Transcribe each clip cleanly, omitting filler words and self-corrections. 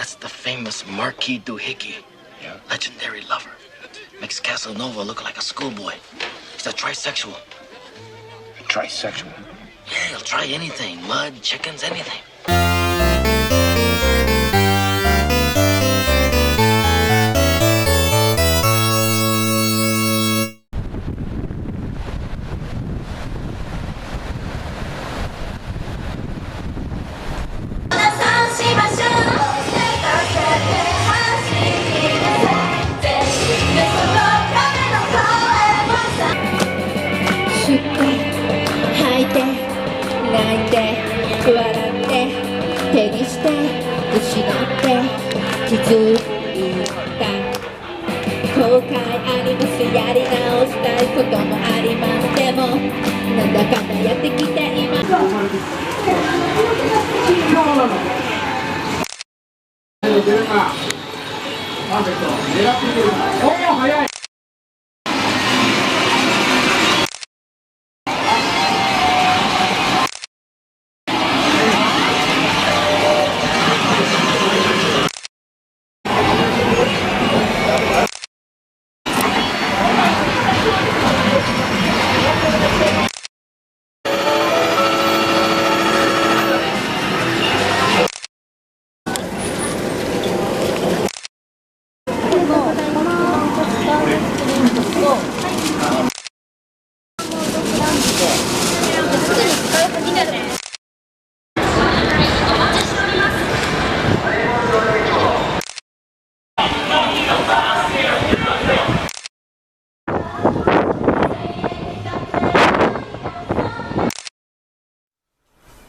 That's the famous Marquis Doohickey. Yeah. Legendary lover. Makes Casanova look like a schoolboy. He's a trisexual. Trisexual? Yeah, he'll try anything. Mud, chickens, anything.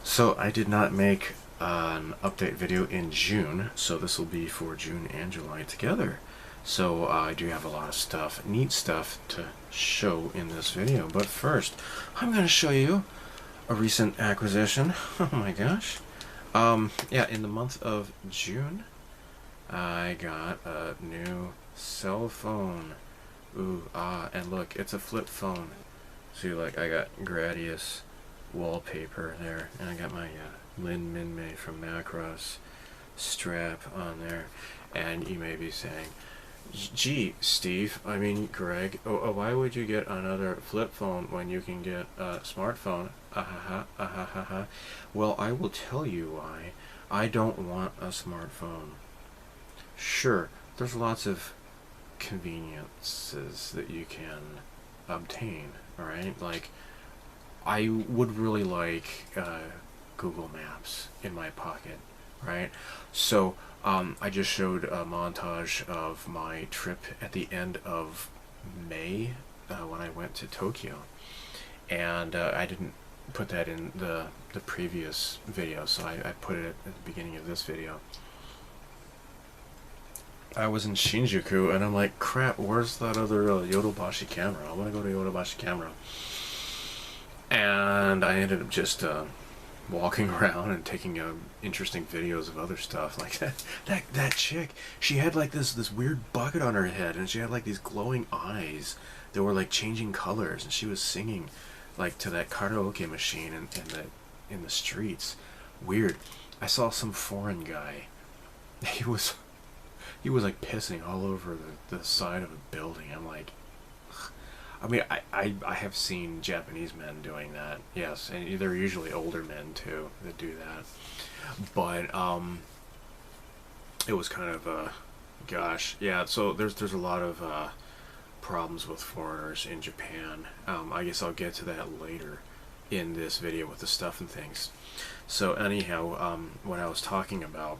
So I did not make an update video in June, so this will be for June and July together. So I do have a lot of stuff, neat stuff to show in this video. But first, I'm going to show you a recent acquisition. Oh my gosh. Yeah, in the month of June, I got a new cell phone. Ooh, and look, it's a flip phone. See, like, I got Gradius wallpaper there, and I got my Lin Minmay from Macross strap on there. And you may be saying, gee, Steve, I mean Greg, why would you get another flip phone when you can get a smartphone? Well, I will tell you why. I don't want a smartphone. Sure, there's lots of conveniences that you can obtain, alright? Like, I would really like Google Maps in my pocket, right? So I just showed a montage of my trip at the end of May when I went to Tokyo, and I didn't put that in the previous video, so I put it at the beginning of this video. I was in Shinjuku, and I'm like, crap, where's that other Yodobashi camera? I want to go to Yodobashi camera. And I ended up just walking around and taking interesting videos of other stuff. Like that chick, she had like this weird bucket on her head, and she had like these glowing eyes that were like changing colors, and she was singing like to that karaoke machine in the streets. Weird. I saw some foreign guy. He was like pissing all over the side of a building. I'm like, I mean, I have seen Japanese men doing that, yes, and they're usually older men too that do that. But it was kind of gosh, yeah. So there's a lot of problems with foreigners in Japan. I guess I'll get to that later in this video with the stuff and things. So anyhow, what I was talking about,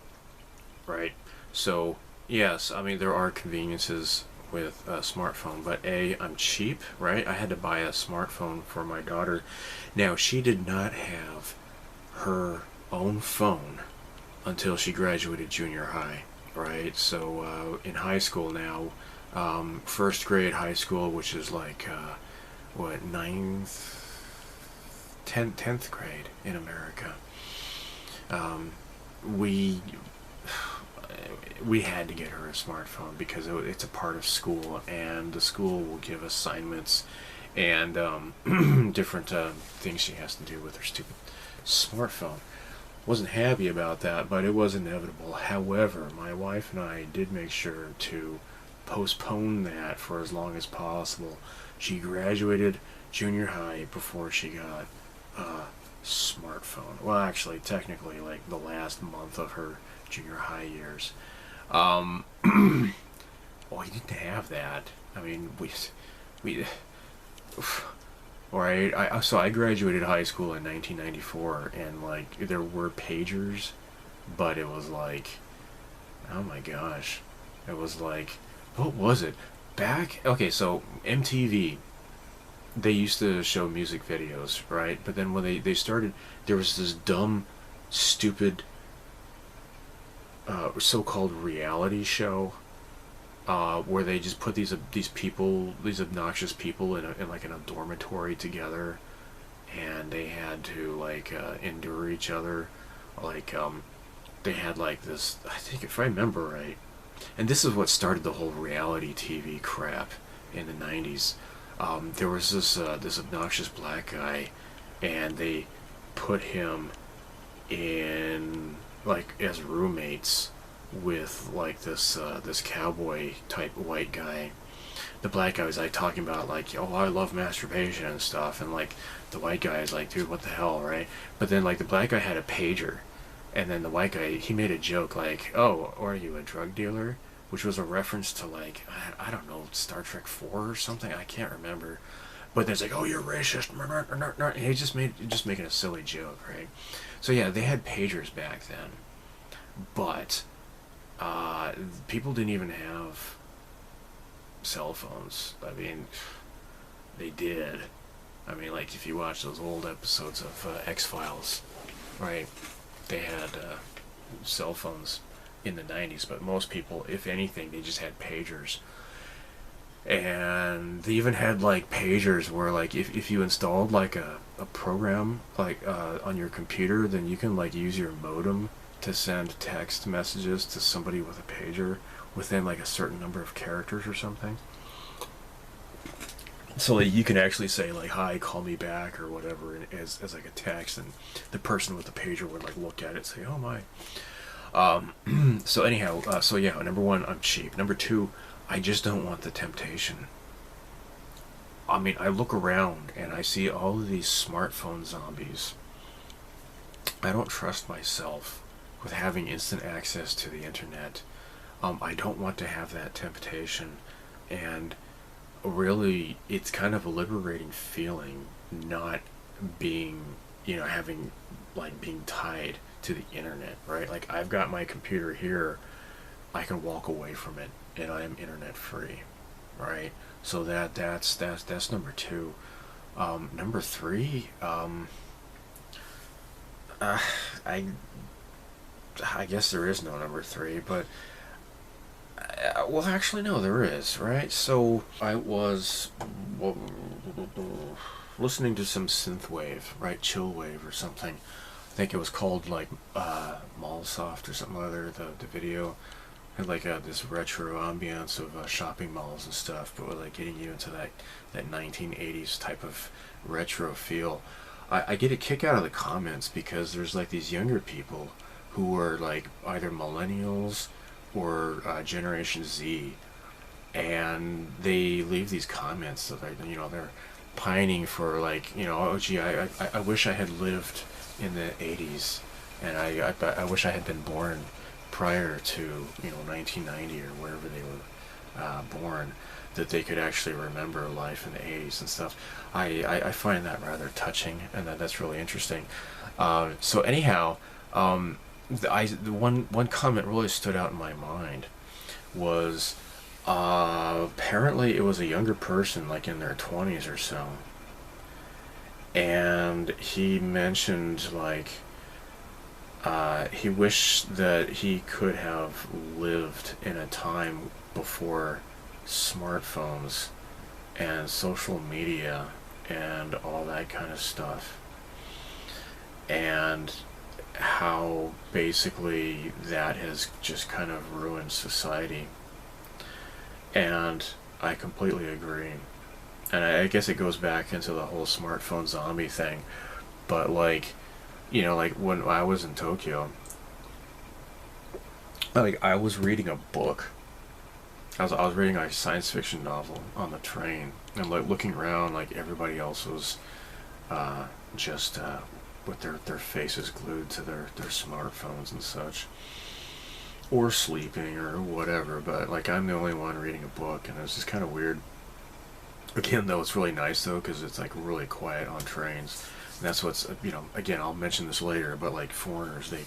right? So yes, I mean there are conveniences with a smartphone, but I'm cheap, right? I had to buy a smartphone for my daughter. Now, she did not have her own phone until she graduated junior high, right? So in high school now, first grade high school, which is like what, 10th grade in America, we had to get her a smartphone because it's a part of school, and the school will give assignments and different things she has to do with her stupid smartphone. wasn't happy about that, but it was inevitable. However, my wife and I did make sure to postpone that for as long as possible. She graduated junior high before she got a smartphone. Well, actually, technically, like the last month of her junior high years. Well, we didn't have that. I mean, we, right? So I graduated high school in 1994, and like there were pagers, but it was like, oh my gosh, it was like, what was it? Okay, so MTV, they used to show music videos, right? But then when they started, there was this dumb, stupid, so-called reality show, where they just put these obnoxious people in like in a dormitory together, and they had to like endure each other, like they had like this, I think if I remember right, and this is what started the whole reality TV crap in the 90s. There was this obnoxious black guy, and they put him in like as roommates with like this cowboy type white guy. The black guy was like talking about like, oh, I love masturbation and stuff, and like the white guy is like, dude, what the hell, right? But then like the black guy had a pager, and then the white guy, he made a joke like, oh, are you a drug dealer? Which was a reference to like, I don't know, Star Trek 4 or something, I can't remember. But there's like, oh, you're racist, and he just making a silly joke, right? So yeah, they had pagers back then, but people didn't even have cell phones. I mean, they did. I mean, like if you watch those old episodes of X-Files, right? They had cell phones in the 90s, but most people, if anything, they just had pagers. And they even had like pagers where like if you installed like a program like on your computer, then you can like use your modem to send text messages to somebody with a pager within like a certain number of characters or something. So like, you can actually say like, hi, call me back or whatever as like a text, and the person with the pager would like look at it and say, oh my. So anyhow, so yeah, number one, I'm cheap. Number two, I just don't want the temptation. I mean, I look around and I see all of these smartphone zombies. I don't trust myself with having instant access to the internet. I don't want to have that temptation, and really, it's kind of a liberating feeling not being, having, like, being tied to the internet, right? Like, I've got my computer here, I can walk away from it, and I am internet free, right? So that's number two. Number three, I guess there is no number three, but well, actually, no, there is, right? So I was listening to some synthwave, right? Chillwave or something. I think it was called like Mallsoft or something other. The video had like this retro ambiance of shopping malls and stuff, but with like getting you into that 1980s type of retro feel. I get a kick out of the comments because there's like these younger people who are like either millennials or Generation Z, and they leave these comments that they're pining for like, oh gee, I wish I had lived in the 80s, and I wish I had been born prior to 1990 or wherever they were born, that they could actually remember life in the 80s and stuff. I find that rather touching, and that's really interesting. So anyhow, the one comment really stood out in my mind was apparently it was a younger person, like in their 20s or so, and he mentioned like he wished that he could have lived in a time before smartphones and social media and all that kind of stuff, and how basically that has just kind of ruined society. And I completely agree. And I guess it goes back into the whole smartphone zombie thing, but like you know, like when I was in Tokyo, like I was reading a book. I was reading a science fiction novel on the train, and like looking around, like everybody else was just with their faces glued to their smartphones and such, or sleeping or whatever. But like I'm the only one reading a book, and it was just kind of weird. Again, though, it's really nice though because it's like really quiet on trains. And that's what's, you know, again, I'll mention this later, but like foreigners, they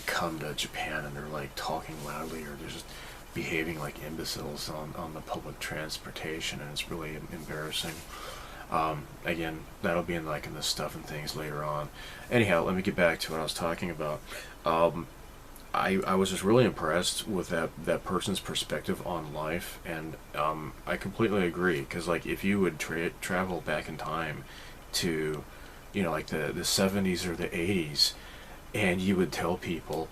come to Japan and they're like talking loudly, or they're just behaving like imbeciles on the public transportation, and it's really embarrassing. Again, that'll be in like in the stuff and things later on. Anyhow, let me get back to what I was talking about. I was just really impressed with that person's perspective on life, and I completely agree, because like if you would travel back in time to, you know, like the 70s or the 80s, and you would tell people,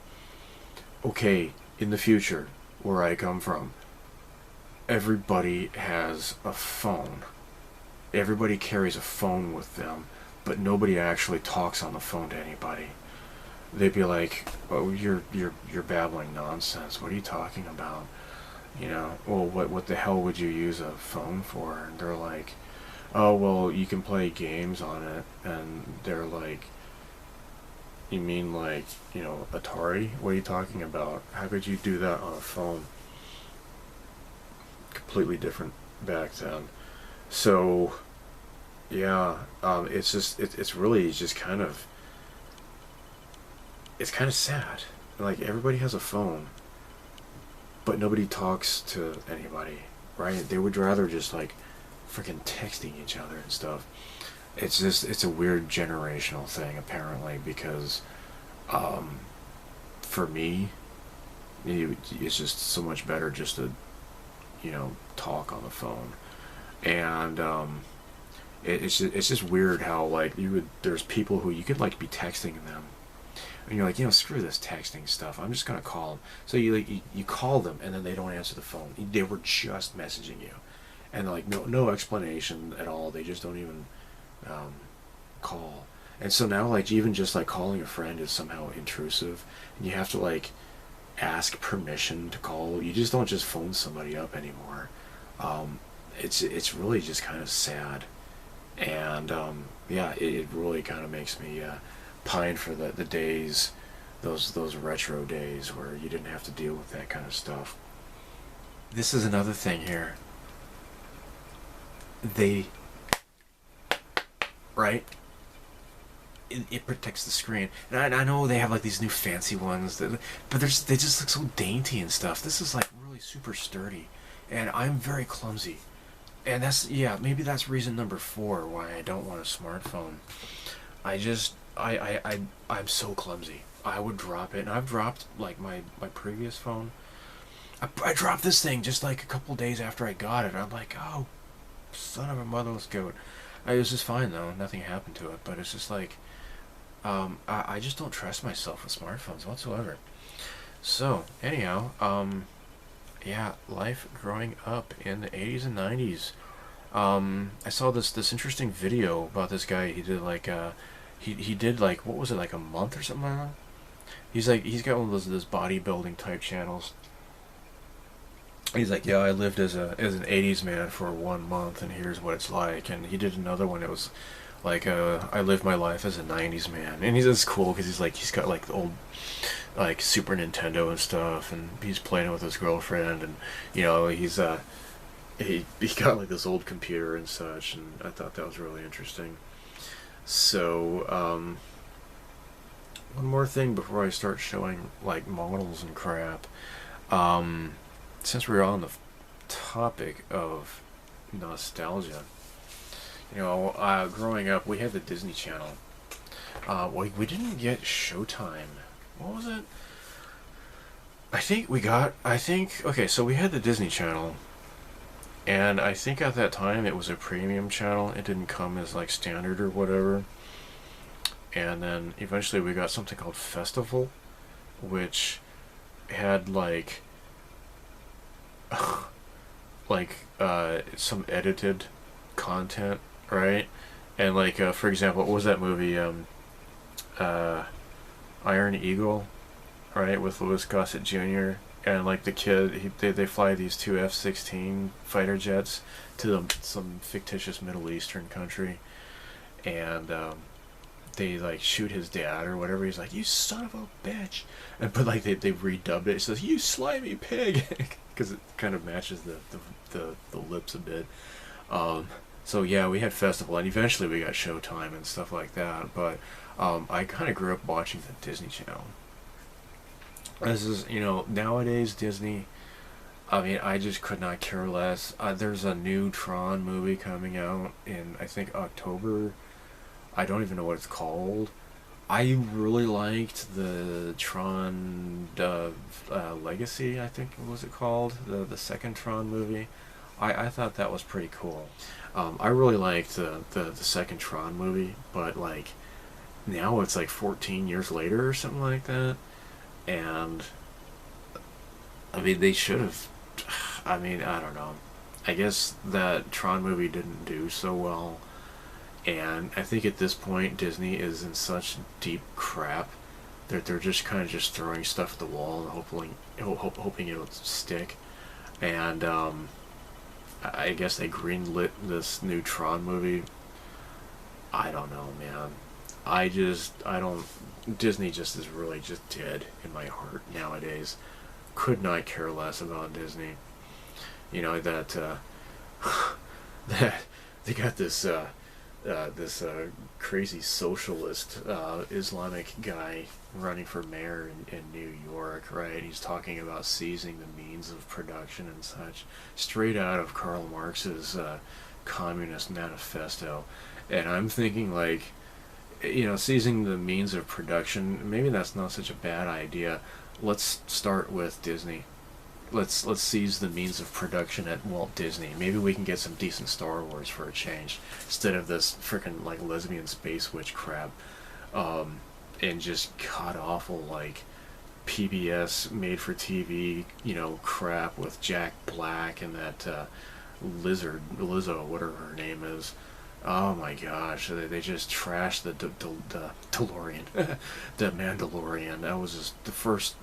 okay, in the future, where I come from, everybody has a phone. Everybody carries a phone with them, but nobody actually talks on the phone to anybody. They'd be like, "Oh, you're babbling nonsense. What are you talking about? You know, well, what the hell would you use a phone for?" And they're like, "Oh, well, you can play games on it." And they're like, "You mean like, you know, Atari? What are you talking about? How could you do that on a phone?" Completely different back then. So, yeah, it's just it's really just kind of, it's kind of sad. Like everybody has a phone, but nobody talks to anybody, right? They would rather just like freaking texting each other and stuff. It's just, it's a weird generational thing apparently, because for me, it's just so much better just to, you know, talk on the phone. And it's just weird how like there's people who you could like be texting them, and you're like, you know, screw this texting stuff, I'm just gonna call them. So you call them, and then they don't answer the phone. They were just messaging you, and like no explanation at all. They just don't even call. And so now like even just like calling a friend is somehow intrusive, and you have to like ask permission to call. You just don't just phone somebody up anymore. It's really just kind of sad, and yeah, it really kind of makes me pine for the days, those retro days where you didn't have to deal with that kind of stuff. This is another thing here. They, right? It protects the screen, and I know they have like these new fancy ones but they just look so dainty and stuff. This is like really super sturdy, and I'm very clumsy, and that's, yeah, maybe that's reason number 4 why I don't want a smartphone. I'm so clumsy. I would drop it, and I've dropped like my previous phone. I dropped this thing just like a couple days after I got it. I'm like, oh, son of a motherless goat. It was just fine though, nothing happened to it, but it's just like, I just don't trust myself with smartphones whatsoever. So, anyhow, yeah, life growing up in the 80s and 90s. I saw this interesting video about this guy. He did like, he did like, what was it, like a month or something like that? He's got one of those bodybuilding type channels. He's like, yeah, I lived as an 80s man for 1 month, and here's what it's like. And he did another one. It was like, I lived my life as a 90s man. And he's just cool because he's got like the old like Super Nintendo and stuff, and he's playing it with his girlfriend, and you know, he got like this old computer and such, and I thought that was really interesting. So one more thing before I start showing like models and crap. Since we're on the topic of nostalgia, you know, growing up, we had the Disney Channel. We didn't get Showtime. What was it? Okay, so we had the Disney Channel, and I think at that time it was a premium channel. It didn't come as like standard or whatever. And then eventually we got something called Festival, which had like some edited content, right? And like for example, what was that movie, Iron Eagle, right, with Louis Gossett Jr. And like the kid, they fly these two F-16 fighter jets to some fictitious Middle Eastern country, and they like shoot his dad or whatever. He's like, "You son of a bitch," but like they redubbed it. It says, "You slimy pig," because it kind of matches the lips a bit. So yeah, we had festival, and eventually we got Showtime and stuff like that. But I kind of grew up watching the Disney Channel. This is, nowadays Disney, I mean, I just could not care less. There's a new Tron movie coming out in, I think, October. I don't even know what it's called. I really liked the Tron Legacy, I think was it called, the second Tron movie. I thought that was pretty cool. I really liked the second Tron movie, but like now it's like 14 years later or something like that. And I mean, they should have. I mean, I don't know. I guess that Tron movie didn't do so well, and I think at this point Disney is in such deep crap that they're just kind of just throwing stuff at the wall and hoping it'll stick. And I guess they greenlit this new Tron movie. I don't know, man. I don't. Disney just is really just dead in my heart nowadays. Could not care less about Disney. That that they got this crazy socialist Islamic guy running for mayor in New York, right? He's talking about seizing the means of production and such, straight out of Karl Marx's Communist Manifesto. And I'm thinking, like, seizing the means of production, maybe that's not such a bad idea. Let's start with Disney. Let's seize the means of production at Walt Disney. Maybe we can get some decent Star Wars for a change, instead of this freaking like lesbian space witch crap, and just god awful like PBS made for TV crap with Jack Black and that Lizzo, whatever her name is. Oh my gosh, they just trashed the DeLorean, the Mandalorian. That was just the first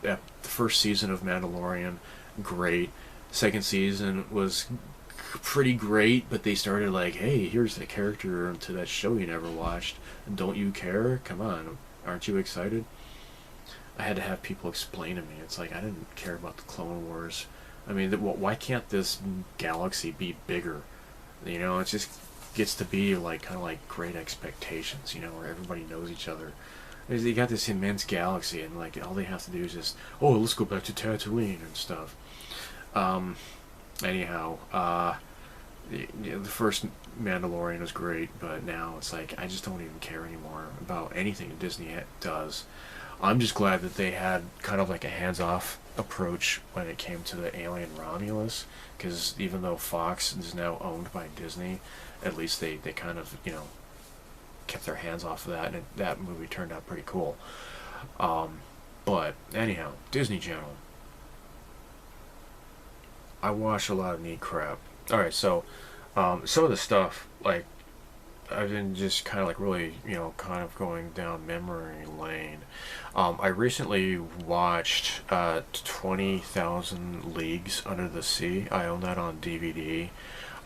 season of Mandalorian, great. Second season was pretty great, but they started like, hey, here's the character to that show you never watched. Don't you care? Come on, aren't you excited? I had to have people explain to me. It's like, I didn't care about the Clone Wars. I mean, why can't this galaxy be bigger? It just gets to be like kind of like Great Expectations, where everybody knows each other. They got this immense galaxy, and like all they have to do is just, let's go back to Tatooine and stuff. Anyhow, the first Mandalorian was great, but now it's like I just don't even care anymore about anything Disney does. I'm just glad that they had kind of like a hands-off approach when it came to the alien Romulus, because even though Fox is now owned by Disney, at least they kind of kept their hands off of that, and that movie turned out pretty cool. But anyhow, Disney Channel. I watch a lot of neat crap. Alright, so some of the stuff, like, I've been just kind of like really, kind of going down memory lane. I recently watched 20,000 Leagues Under the Sea. I own that on DVD.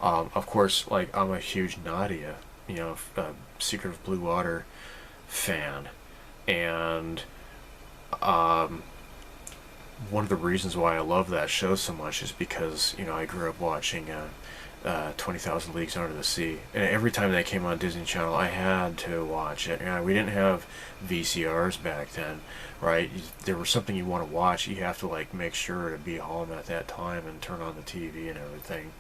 Of course, like, I'm a huge Nadia, Secret of Blue Water fan. And one of the reasons why I love that show so much is because, I grew up watching 20,000 Leagues Under the Sea. And every time that came on Disney Channel, I had to watch it. We didn't have VCRs back then, right? There was something you want to watch, you have to like make sure to be home at that time and turn on the TV and everything.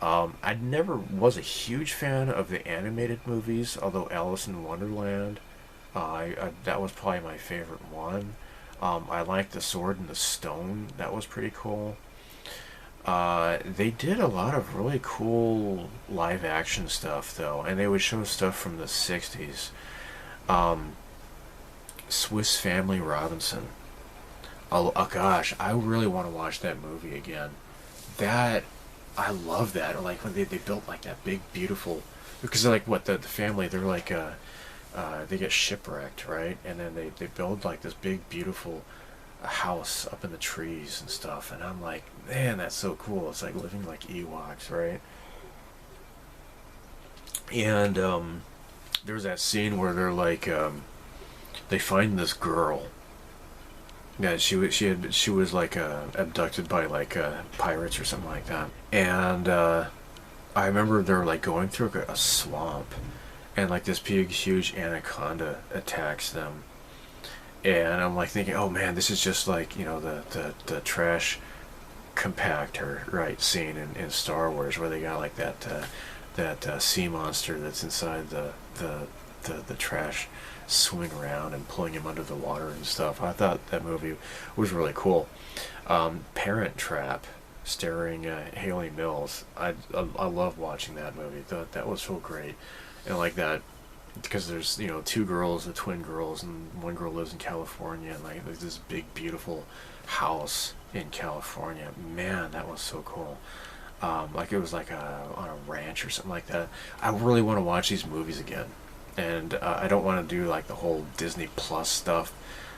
I never was a huge fan of the animated movies, although Alice in Wonderland, that was probably my favorite one. I liked The Sword and the Stone. That was pretty cool. They did a lot of really cool live action stuff though, and they would show stuff from the 60s. Swiss Family Robinson. Oh gosh, I really want to watch that movie again. I love that. Like when they built like that big beautiful, because like what the family, they're like they get shipwrecked, right? And then they build like this big, beautiful house up in the trees and stuff. And I'm like, man, that's so cool. It's like living like Ewoks, right? And there was that scene where they're like, they find this girl. Yeah, she was like abducted by like pirates or something like that. And I remember they're like going through a swamp, and like this big, huge anaconda attacks them. And I'm like thinking, oh man, this is just like, you know, the trash compactor, right, scene in Star Wars, where they got like that sea monster that's inside the trash, swimming around and pulling him under the water and stuff. I thought that movie was really cool. Parent Trap, starring Haley Mills. I love watching that movie. That was so great. And like that, because there's, you know, two girls, the twin girls, and one girl lives in California, and like there's this big beautiful house in California. Man, that was so cool. Like it was like on a ranch or something like that. I really want to watch these movies again, and I don't want to do like the whole Disney Plus stuff,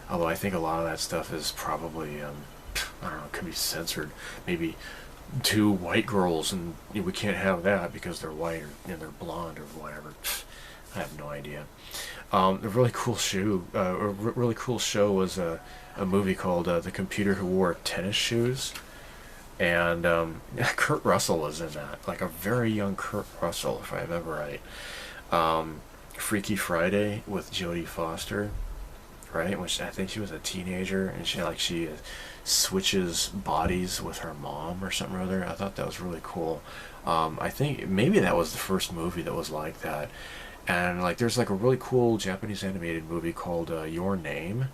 although I think a lot of that stuff is probably I don't know, could be censored. Maybe two white girls, and we can't have that because they're white or, you know, they're blonde or whatever. I have no idea. A really cool show was a movie called The Computer Who Wore Tennis Shoes, and Kurt Russell was in that, like a very young Kurt Russell, if I remember right. Freaky Friday with Jodie Foster, right? Which I think she was a teenager, and she switches bodies with her mom or something or other. I thought that was really cool. I think maybe that was the first movie that was like that. And like there's like a really cool Japanese animated movie called Your Name,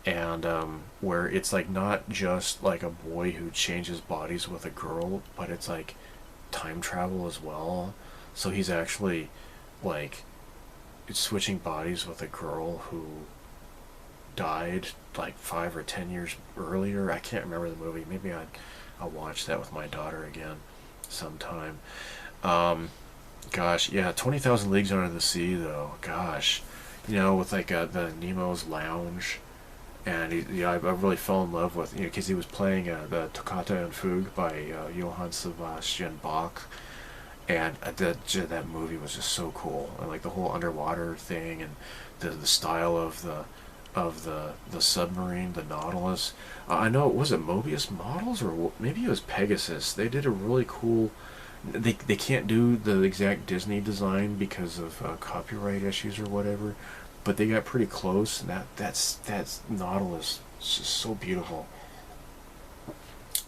and where it's like not just like a boy who changes bodies with a girl, but it's like time travel as well. So he's actually like switching bodies with a girl who died like 5 or 10 years earlier. I can't remember the movie. Maybe I'll watch that with my daughter again sometime. Gosh, yeah, 20,000 Leagues Under the Sea, though. Gosh, you know, with like the Nemo's Lounge, and I really fell in love with, you know, because he was playing the Toccata and Fugue by Johann Sebastian Bach, and that movie was just so cool, and like the whole underwater thing, and the style of the submarine, the Nautilus. I know, was it Mobius Models, or maybe it was Pegasus? They did a really cool. They can't do the exact Disney design because of copyright issues or whatever, but they got pretty close. And that's Nautilus. It's just so beautiful.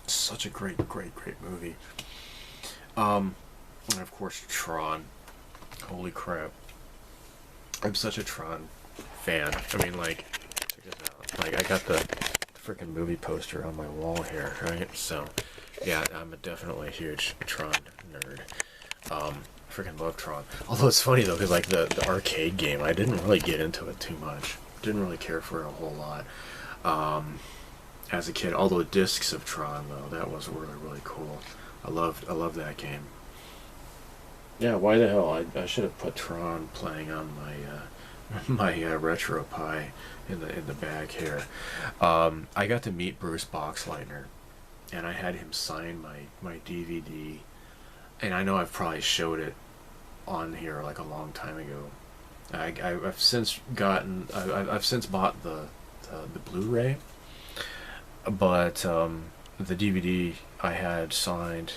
Such a great movie. And of course Tron. Holy crap! I'm such a Tron fan. I mean, like, check this out. Like, I got the freaking movie poster on my wall here, right? So, yeah, I'm definitely a huge Tron nerd. Freaking love Tron. Although it's funny though, because like the arcade game, I didn't really get into it too much. Didn't really care for it a whole lot as a kid. Although discs of Tron though, that was really cool. I loved that game. Yeah, why the hell? I should have put Tron playing on my Retro Pi in the bag here. I got to meet Bruce Boxleitner, and I had him sign my DVD, and I know I've probably showed it on here like a long time ago. I've since bought the Blu-ray, but the DVD I had signed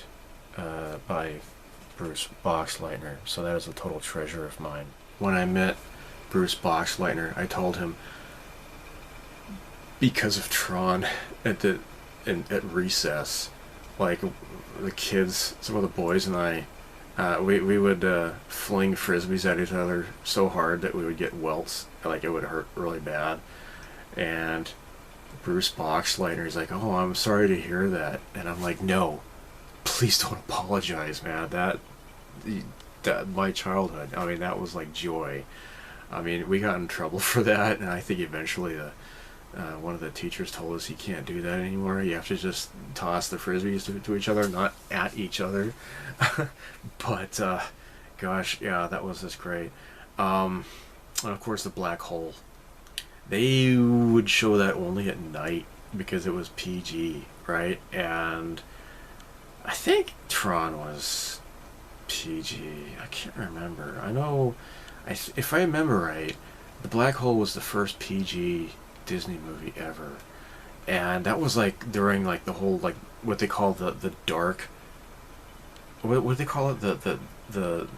by Bruce Boxleitner, so that is a total treasure of mine. When I met Bruce Boxleitner, I told him, because of Tron, at recess, like the kids, some of the boys and I, we would fling frisbees at each other so hard that we would get welts, like it would hurt really bad. And Bruce Boxleitner is like, "Oh, I'm sorry to hear that," and I'm like, "No, please don't apologize, man. That my childhood. I mean, that was like joy. I mean, we got in trouble for that, and I think eventually one of the teachers told us you can't do that anymore. You have to just toss the frisbees to each other, not at each other." But gosh, yeah, that was just great. And of course the black hole. They would show that only at night because it was PG, right? And I think Tron was PG. I can't remember. I know, if I remember right, the black hole was the first PG Disney movie ever. And that was like during like the whole like what they call the dark. What do they call it? The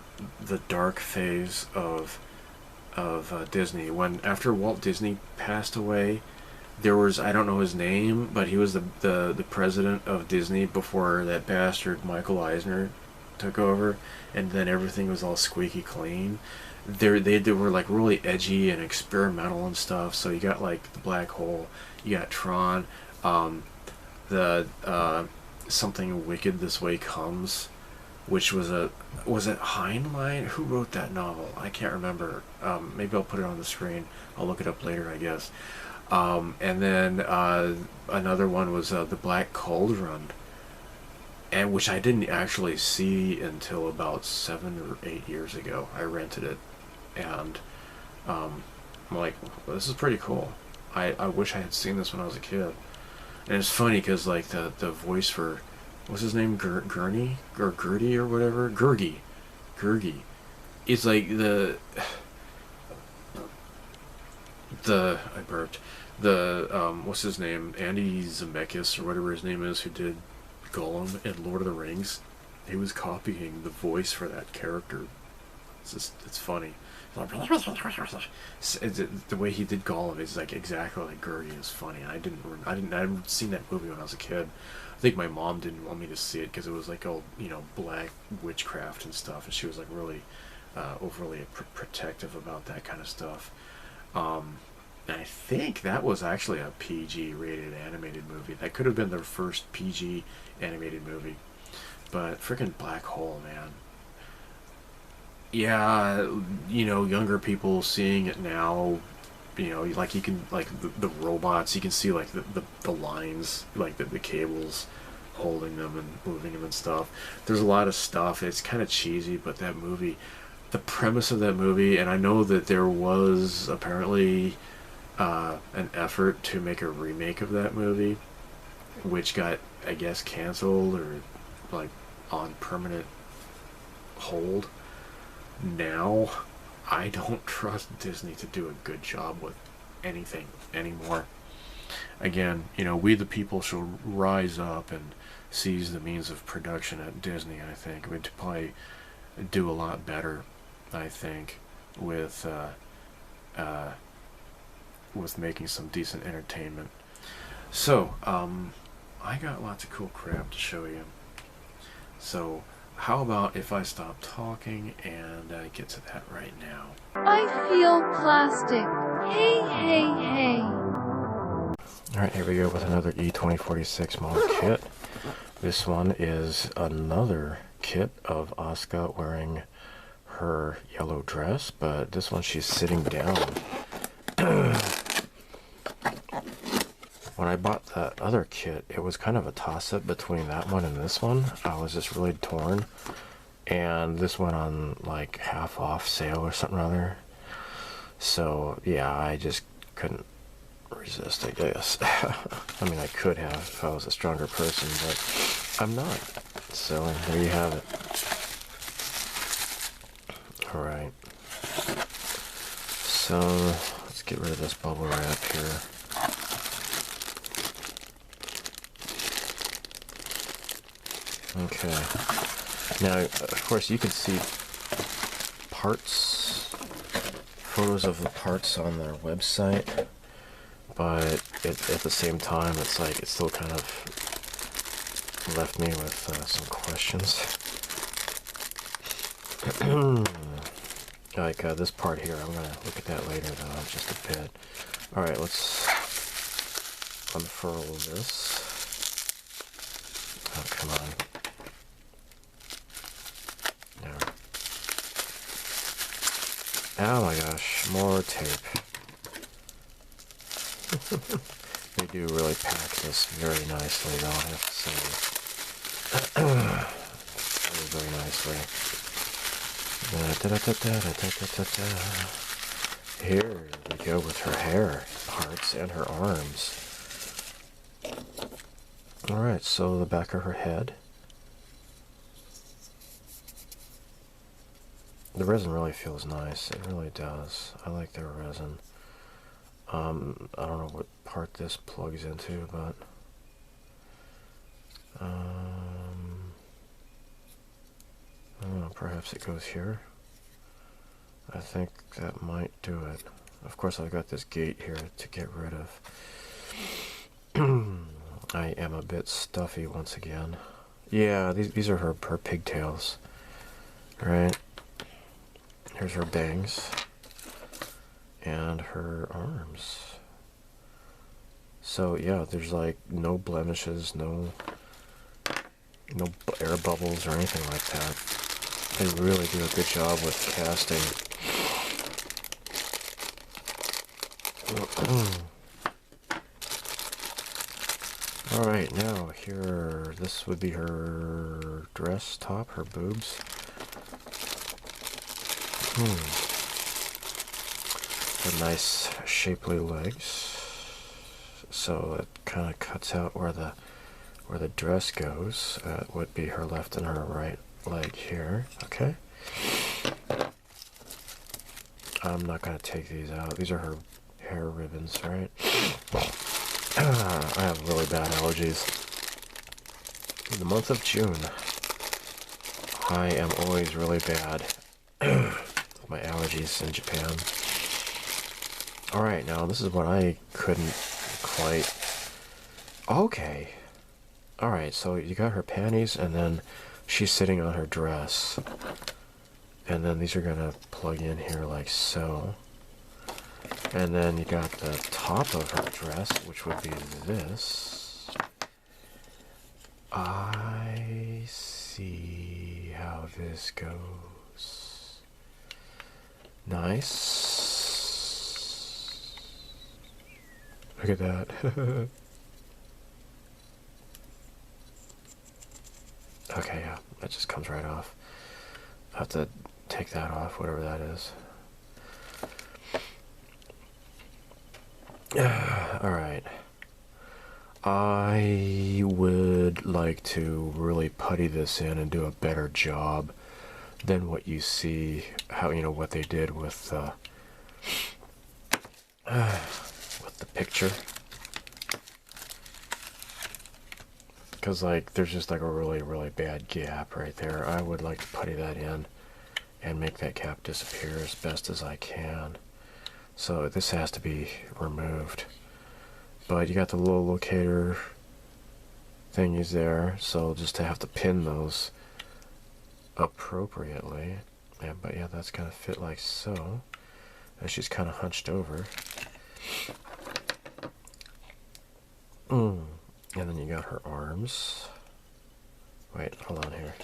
dark phase of Disney. When after Walt Disney passed away, there was, I don't know his name, but he was the president of Disney before that bastard Michael Eisner took over, and then everything was all squeaky clean. They were like really edgy and experimental and stuff. So you got like the black hole, you got Tron, the something wicked this way comes, which was it Heinlein? Who wrote that novel? I can't remember. Maybe I'll put it on the screen. I'll look it up later, I guess. And then another one was The Black Cauldron, and which I didn't actually see until about 7 or 8 years ago. I rented it, and I'm like, well, this is pretty cool. I wish I had seen this when I was a kid. And it's funny because like the voice for, what's his name, Gurney or Gertie or whatever, Gurgi. It's like I burped. What's his name? Andy Zemeckis or whatever his name is, who did Gollum in Lord of the Rings. He was copying the voice for that character. It's funny. The way he did Gollum is like exactly like Gertie. It's funny. I hadn't seen that movie when I was a kid. I think my mom didn't want me to see it because it was like all, you know, black witchcraft and stuff, and she was like really overly protective about that kind of stuff. I think that was actually a PG rated animated movie. That could have been their first PG animated movie. But freaking Black Hole, man. Yeah, you know, younger people seeing it now, you know, like you can, like the robots, you can see like the lines, like the cables holding them and moving them and stuff. There's a lot of stuff. It's kind of cheesy, but that movie, the premise of that movie, and I know that there was apparently an effort to make a remake of that movie, which got, I guess, canceled or like on permanent hold. Now, I don't trust Disney to do a good job with anything anymore. Again, you know, we the people shall rise up and seize the means of production at Disney, I think. We'd probably do a lot better, I think, with making some decent entertainment. So, I got lots of cool crap to show you. So, how about if I stop talking and get to that right now? I feel plastic. Hey, hey, hey. Alright, here we go with another E2046 model kit. This one is another kit of Asuka wearing her yellow dress, but this one she's sitting down. When I bought that other kit, it was kind of a toss-up between that one and this one. I was just really torn. And this went on like half off sale or something or other. So yeah, I just couldn't resist, I guess. I mean, I could have if I was a stronger person, but I'm not. So there you have it. Alright. So let's get rid of this bubble wrap here. Okay. Now, of course, you can see parts, photos of the parts on their website, but at the same time, it's like, it still kind of left me with some questions. Like this part here, I'm going to look at that later, though, just a bit. Alright, let's unfurl this. Oh, come on. Oh my gosh, more tape. They do really pack this very nicely, though, I have to say. Very, very nicely. here we go with her hair parts and her arms. Alright, so the back of her head. The resin really feels nice. It really does. I like their resin. I don't know what part this plugs into, but I don't know, perhaps it goes here. I think that might do it. Of course, I've got this gate here to get rid of. I am a bit stuffy once again. Yeah, these are her pigtails. Right? Here's her bangs. And her arms. So yeah, there's like no blemishes, no air bubbles or anything like that. They really do a good job with casting. Alright, now here, this would be her dress top, her boobs. Her nice shapely legs. So it kind of cuts out where the dress goes. Would be her left and her right leg here. Okay. I'm not going to take these out. These are her hair ribbons, right? I have really bad allergies. In the month of June, I am always really bad with my allergies in Japan. Alright, now this is what I couldn't quite... Okay. Alright, so you got her panties, and then she's sitting on her dress. And then these are going to plug in here like so. And then you got the top of her dress, which would be this. I see how this goes. Nice. Look at that. Okay, yeah, that just comes right off. I have to take that off, whatever that is. Alright. I would like to really putty this in and do a better job than what you see, how, you know, what they did with the picture. Because, like, there's just, like, a really, really bad gap right there. I would like to putty that in and make that gap disappear as best as I can. So this has to be removed. But you got the little locator thingies there, so just to have to pin those appropriately. But yeah, that's gonna fit like so. And she's kind of hunched over. And then you got her arms. Wait, hold on here.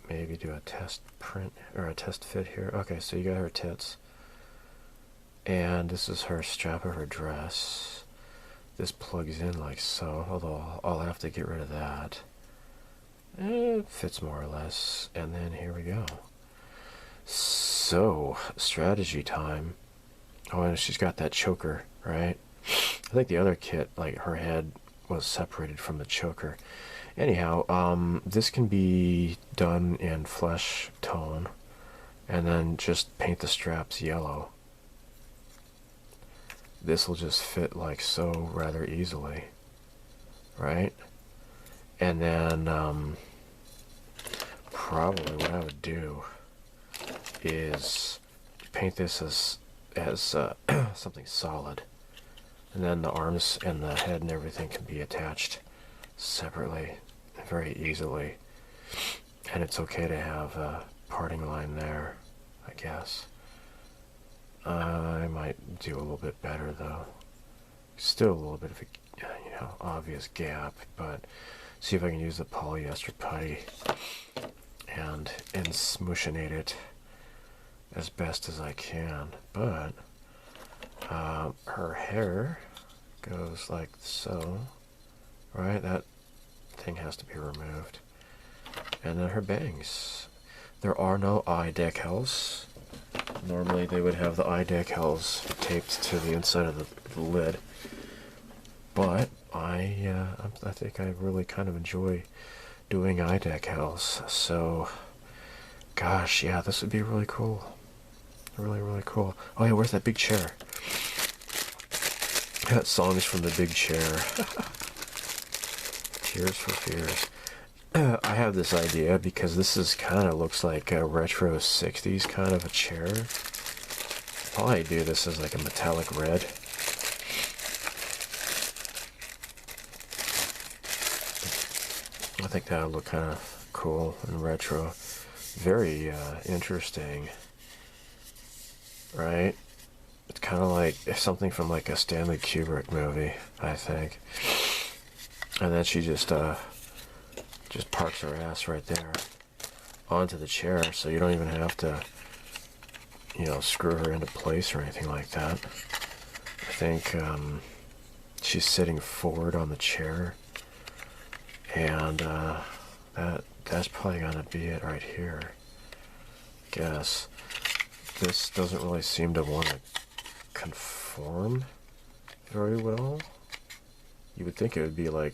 Maybe do a test print or a test fit here. Okay, so you got her tits. And this is her strap of her dress. This plugs in like so, although I'll have to get rid of that. It fits more or less. And then here we go. So, strategy time. Oh, and she's got that choker, right? I think the other kit, like her head was separated from the choker. Anyhow, this can be done in flesh tone. And then just paint the straps yellow. This will just fit like so rather easily, right? And then probably what I would do is paint this as something solid, and then the arms and the head and everything can be attached separately very easily, and it's okay to have a parting line there, I guess. I might do a little bit better though. Still a little bit of a, obvious gap, but see if I can use the polyester putty and smooshinate it as best as I can. But her hair goes like so, right? That thing has to be removed. And then her bangs. There are no eye decals. Normally they would have the eye decals taped to the inside of the lid, but I think I really kind of enjoy doing eye decals. So, gosh, yeah, this would be really cool. Really, really cool. Oh yeah, where's that big chair? Got songs from the big chair. Tears for Fears. I have this idea because this is kind of looks like a retro 60s kind of a chair. I'll probably do this as like a metallic red. I think that would look kind of cool and retro. Very interesting. Right? It's kind of like something from like a Stanley Kubrick movie, I think. And then she just parks her ass right there onto the chair, so you don't even have to, you know, screw her into place or anything like that. I think she's sitting forward on the chair, and that's probably gonna be it right here. I guess this doesn't really seem to want to conform very well. You would think it would be like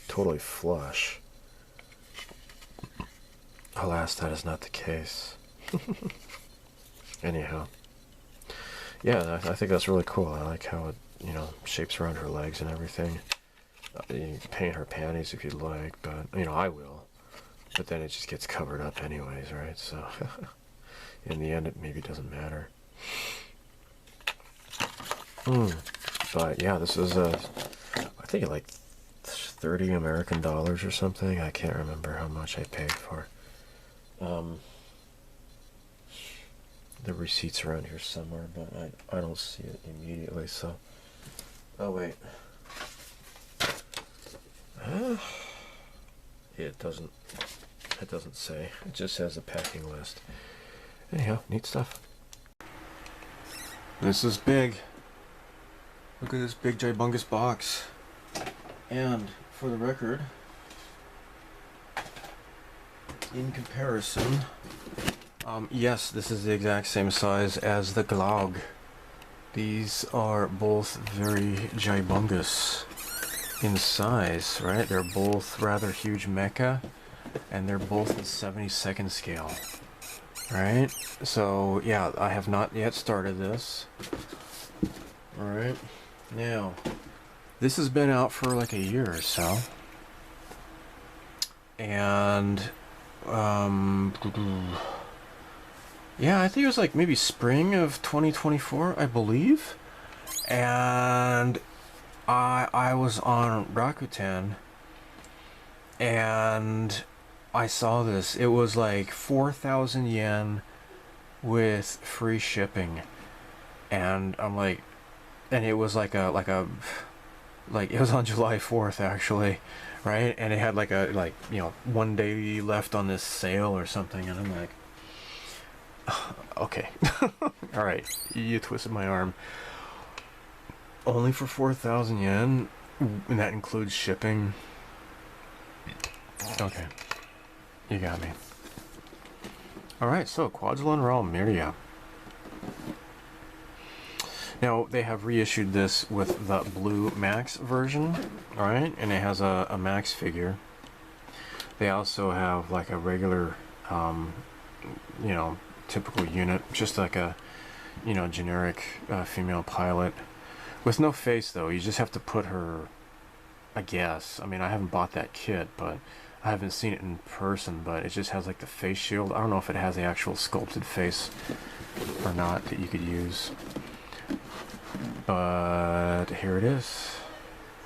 totally flush. Alas, that is not the case. Anyhow, yeah, I think that's really cool. I like how it, you know, shapes around her legs and everything. You can paint her panties if you'd like, but, you know, I will. But then it just gets covered up anyways, right? So, in the end, it maybe doesn't matter. But, yeah, this is, I think like 30 American dollars or something. I can't remember how much I paid for. The receipt's around here somewhere, but I don't see it immediately, so... Oh, wait. It doesn't say. It just says the packing list. Anyhow, neat stuff. This is big. Look at this big, gibungus box. And, for the record, in comparison, yes, this is the exact same size as the Glaug. These are both very gibungus in size, right? They're both rather huge mecha, and they're both the 72nd scale, right? So, yeah, I have not yet started this. Alright, now, this has been out for like a year or so, and, yeah, I think it was like maybe spring of 2024, I believe, and I was on Rakuten, and I saw this. It was like 4,000 yen with free shipping, and I'm like, and it was like it was on July 4th actually, right? And it had like you know, 1 day left on this sale or something, and I'm like, okay, all right, you twisted my arm. Only for 4,000 yen, and that includes shipping. Okay, you got me. Alright, so Quedlunn Rao Miria. Now, they have reissued this with the blue Max version, alright, and it has a Max figure. They also have like a regular, you know, typical unit, just like a, you know, generic female pilot. With no face, though. You just have to put her, I guess. I mean, I haven't bought that kit, but I haven't seen it in person, but it just has like the face shield. I don't know if it has the actual sculpted face or not that you could use. But here it is.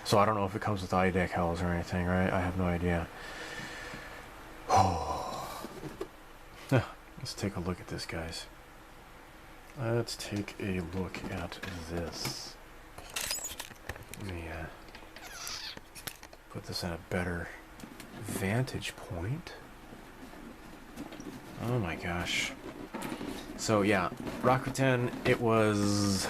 So I don't know if it comes with eye decals or anything, right? I have no idea. Oh. Let's take a look at this, guys. Let's take a look at this. Let me put this in a better vantage point. Oh my gosh. So yeah, Rakuten, it was,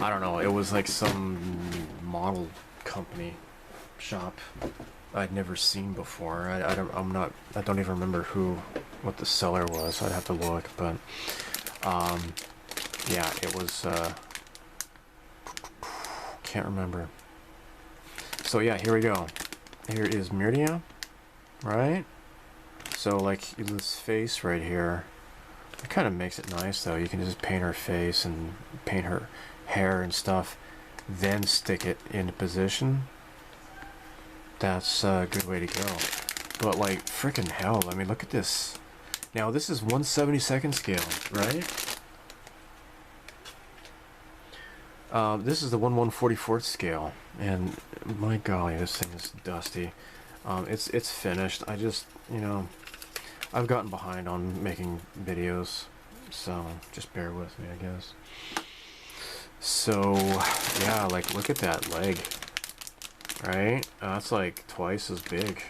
I don't know, it was like some model company shop I'd never seen before. I don't even remember what the seller was. I'd have to look, but Yeah, it was, can't remember. So yeah, here we go. Here is Miria, right? So like this face right here, it kind of makes it nice though. You can just paint her face and paint her hair and stuff, then stick it into position. That's a good way to go. But like, freaking hell, I mean, look at this. Now this is 1/72nd scale, right? This is the 1/144th scale, and my golly, this thing is dusty. It's finished. I just, you know, I've gotten behind on making videos, so just bear with me, I guess. So yeah, like look at that leg, right? That's like twice as big.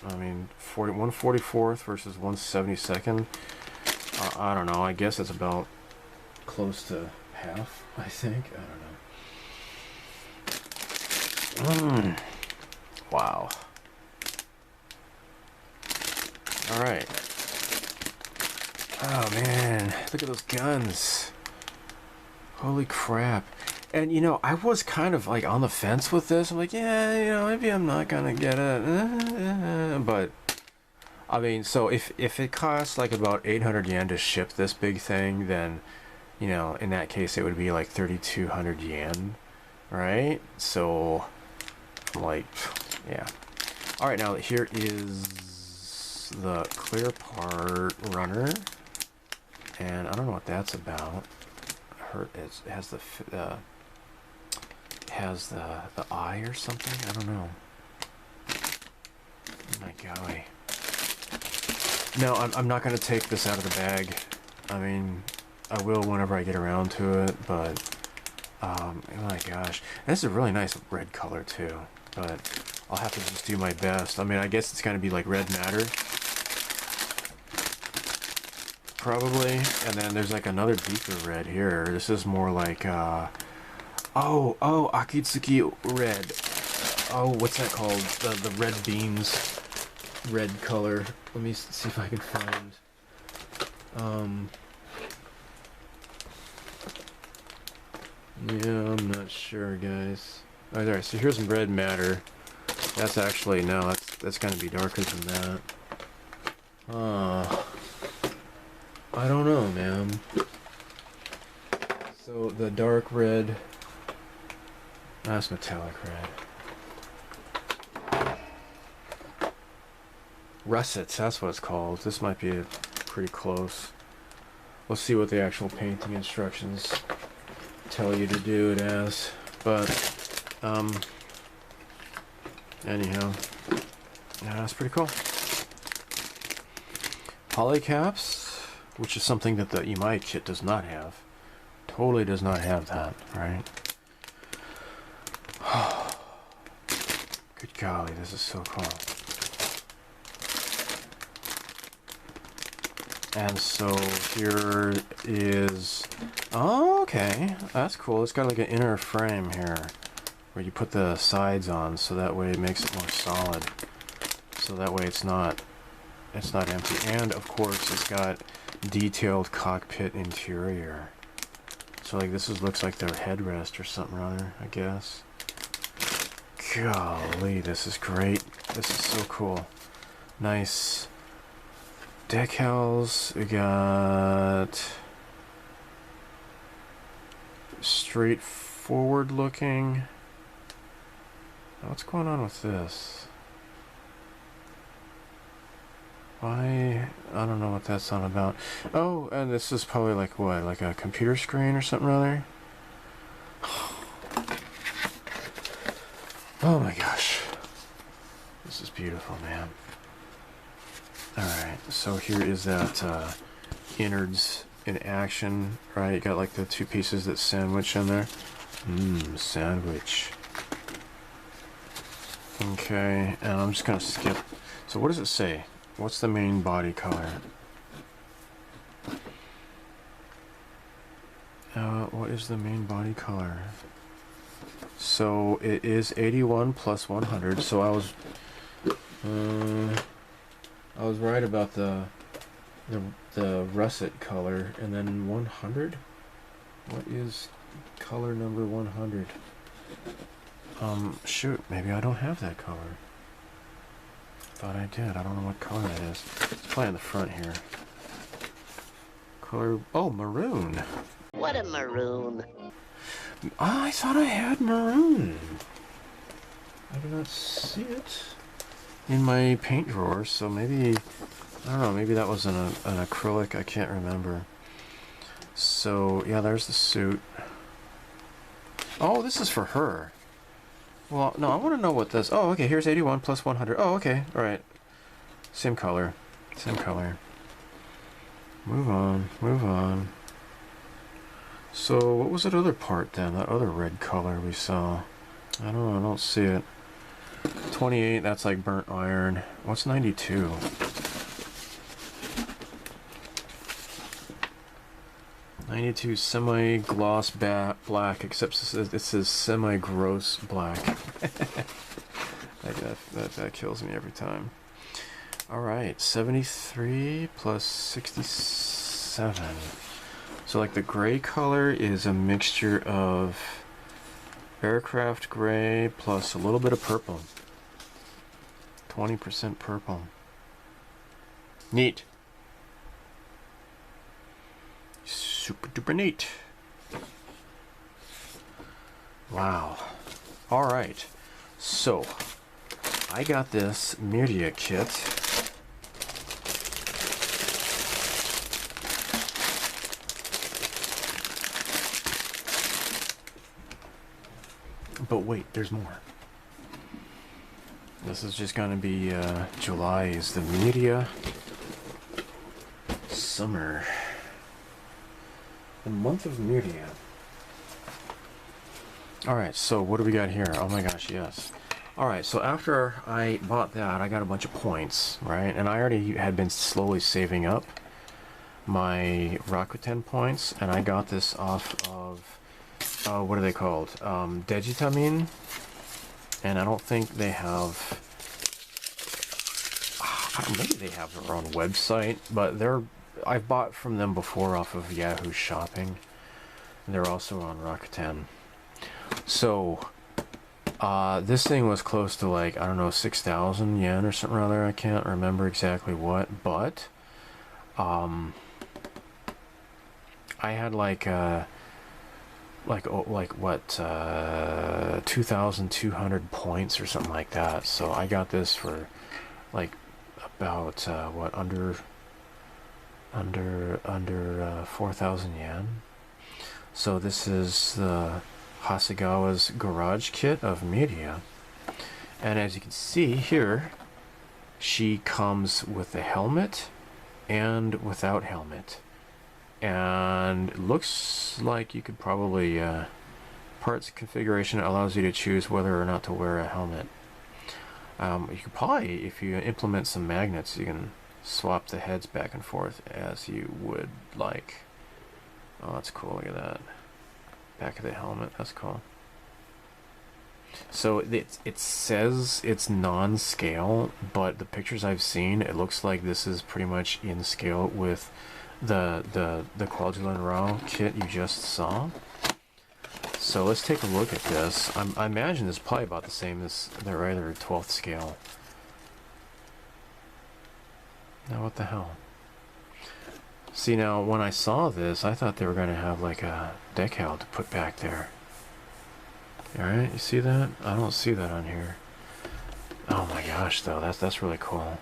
I mean, 1/44th versus 1/72nd. I don't know. I guess it's about close to half, I think. I don't know. Wow. Alright. Oh man, look at those guns. Holy crap. And you know, I was kind of like on the fence with this. I'm like, yeah, you know, maybe I'm not gonna get it. But I mean, so if it costs like about 800 yen to ship this big thing, then, you know, in that case it would be like 3,200 yen, right? So like, yeah. Alright, now here is the clear part runner, and I don't know what that's about. It has the eye or something. I don't know. Oh my golly. No, I'm not gonna take this out of the bag. I mean, I will whenever I get around to it, but oh my gosh, and this is a really nice red color too. But I'll have to just do my best. I mean, I guess it's gonna be like red matter, probably. And then there's like another deeper red here. This is more like oh, Akitsuki red. Oh, what's that called? The red beans red color. Let me see if I can find yeah, I'm not sure, guys. Alright, so here's some red matter. That's actually, no, that's gonna be darker than that. I don't know, man. So the dark red, that's metallic red. Russets, that's what it's called. This might be pretty close. Let's see what the actual painting instructions tell you to do it as. But anyhow, yeah, that's pretty cool. Polycaps, which is something that the Imai kit does not have. Totally does not have that, right? Good golly, this is so cool. And so here is, oh, okay, that's cool. It's got like an inner frame here where you put the sides on, so that way it makes it more solid. So that way it's not empty. And of course it's got detailed cockpit interior. So like this looks like their headrest or something rather, I guess. Golly, this is great. This is so cool. Nice decals. We got straightforward looking. What's going on with this? Why? I don't know what that's on about. Oh, and this is probably like what? Like a computer screen or something or other? Oh my gosh. This is beautiful, man. Alright, so here is that innards in action, right? You got like the two pieces that sandwich in there. Sandwich. Okay, and I'm just gonna skip. So what does it say? What's the main body color? What is the main body color? So it is 81 plus 100. So I was right about the the russet color, and then 100. What is color number 100? Shoot, maybe I don't have that color. Thought I did. I don't know what color that is. It's probably in the front here. Color, oh, maroon. What a maroon. I thought I had maroon. I do not see it in my paint drawer, so maybe, I don't know, maybe that was an acrylic, I can't remember. So, yeah, there's the suit. Oh, this is for her. Well, no, I want to know what this, oh, okay, here's 81 plus 100. Oh, okay, alright. Same color. Same color. Move on, move on. So, what was that other part then? That other red color we saw? I don't know, I don't see it. 28, that's like burnt iron. What's 92? '92 semi-gloss black, except it says semi-gross black. that kills me every time. Alright, 73 plus 67. So like the gray color is a mixture of aircraft gray plus a little bit of purple. 20% purple. Neat. Super duper neat. Wow. Alright. So, I got this Miria kit. But wait, there's more. This is just gonna be July is the Miria summer. The month of Miria. Alright, so what do we got here? Oh my gosh, yes. Alright, so after I bought that, I got a bunch of points, right? And I already had been slowly saving up my Rakuten points, and I got this off of, what are they called? Digitamine. And I don't think they have, maybe they have their own website, but I've bought from them before off of Yahoo Shopping. And they're also on Rakuten. So, this thing was close to like, I don't know, 6,000 yen or something rather. I can't remember exactly what, but I had like 2,200 points or something like that. So I got this for like about what, under 4,000 yen. So this is the Hasegawa's Garage Kit of Miria, and as you can see here, she comes with a helmet and without helmet, and it looks like you could probably parts configuration allows you to choose whether or not to wear a helmet. You could probably, if you implement some magnets, you can swap the heads back and forth as you would like. Oh, that's cool. Look at that. Back of the helmet. That's cool. So it says it's non-scale, but the pictures I've seen, it looks like this is pretty much in scale with the Quedlunn Rao kit you just saw. So let's take a look at this. I imagine it's probably about the same as the regular 12th scale. Now what the hell? See, now when I saw this, I thought they were going to have like a decal to put back there. Alright, you see that? I don't see that on here. Oh my gosh, though, that's really cool.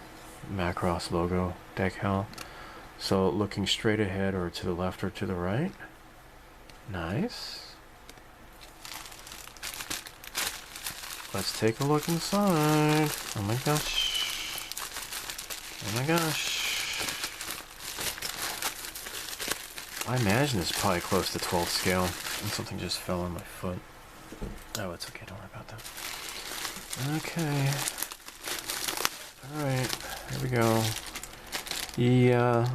Macross logo decal. So looking straight ahead or to the left or to the right. Nice. Let's take a look inside. Oh my gosh. Oh my gosh. I imagine it's probably close to 12th scale. And something just fell on my foot. Oh, it's okay, don't worry about that. Okay. Alright, here we go. Yeah.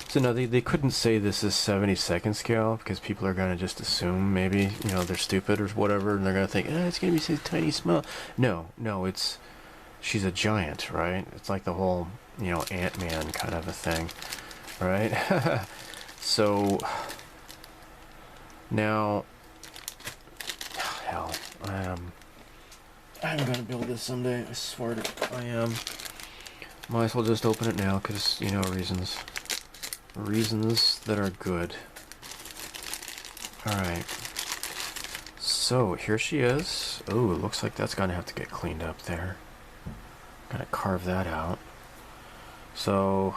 So no, they couldn't say this is 72nd scale because people are going to just assume maybe, you know, they're stupid or whatever, and they're going to think, it's going to be so tiny small. No, she's a giant, right? It's like the whole, you know, Ant-Man kind of a thing. right? So now, hell, I'm gonna build this someday. I swear to, I am. Might as well just open it now, because, you know, reasons that are good. Alright. So, here she is. Oh, it looks like that's gonna have to get cleaned up there. Gotta carve that out. So,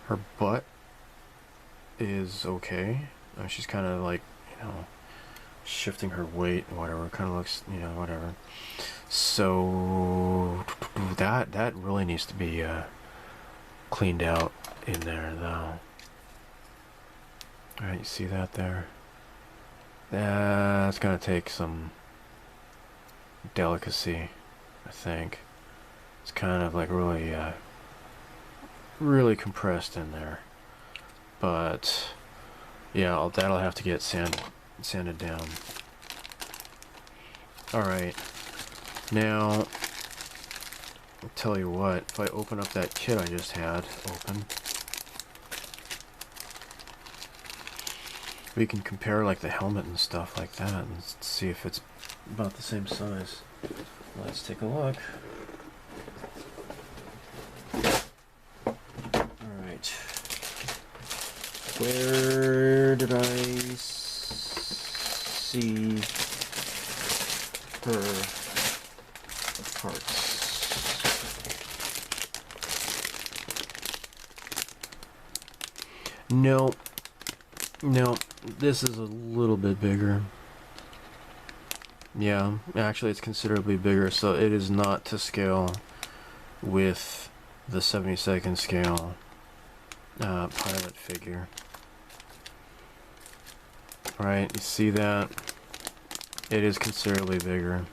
her butt is okay. She's kind of like, you know, shifting her weight, whatever. Kind of looks, you know, whatever. So, that really needs to be cleaned out in there, though. Alright, you see that there? That's gonna take some delicacy, I think. It's kind of like really, really compressed in there. But, yeah, that'll have to get sanded down. Alright. Now, I'll tell you what, if I open up that kit I just had open, we can compare like the helmet and stuff like that and see if it's about the same size. Let's take a look. Alright. Where did I see her parts? No, this is a little bit bigger. Yeah, actually it's considerably bigger, so it is not to scale with the 72nd scale pilot figure. Right, you see that? It is considerably bigger.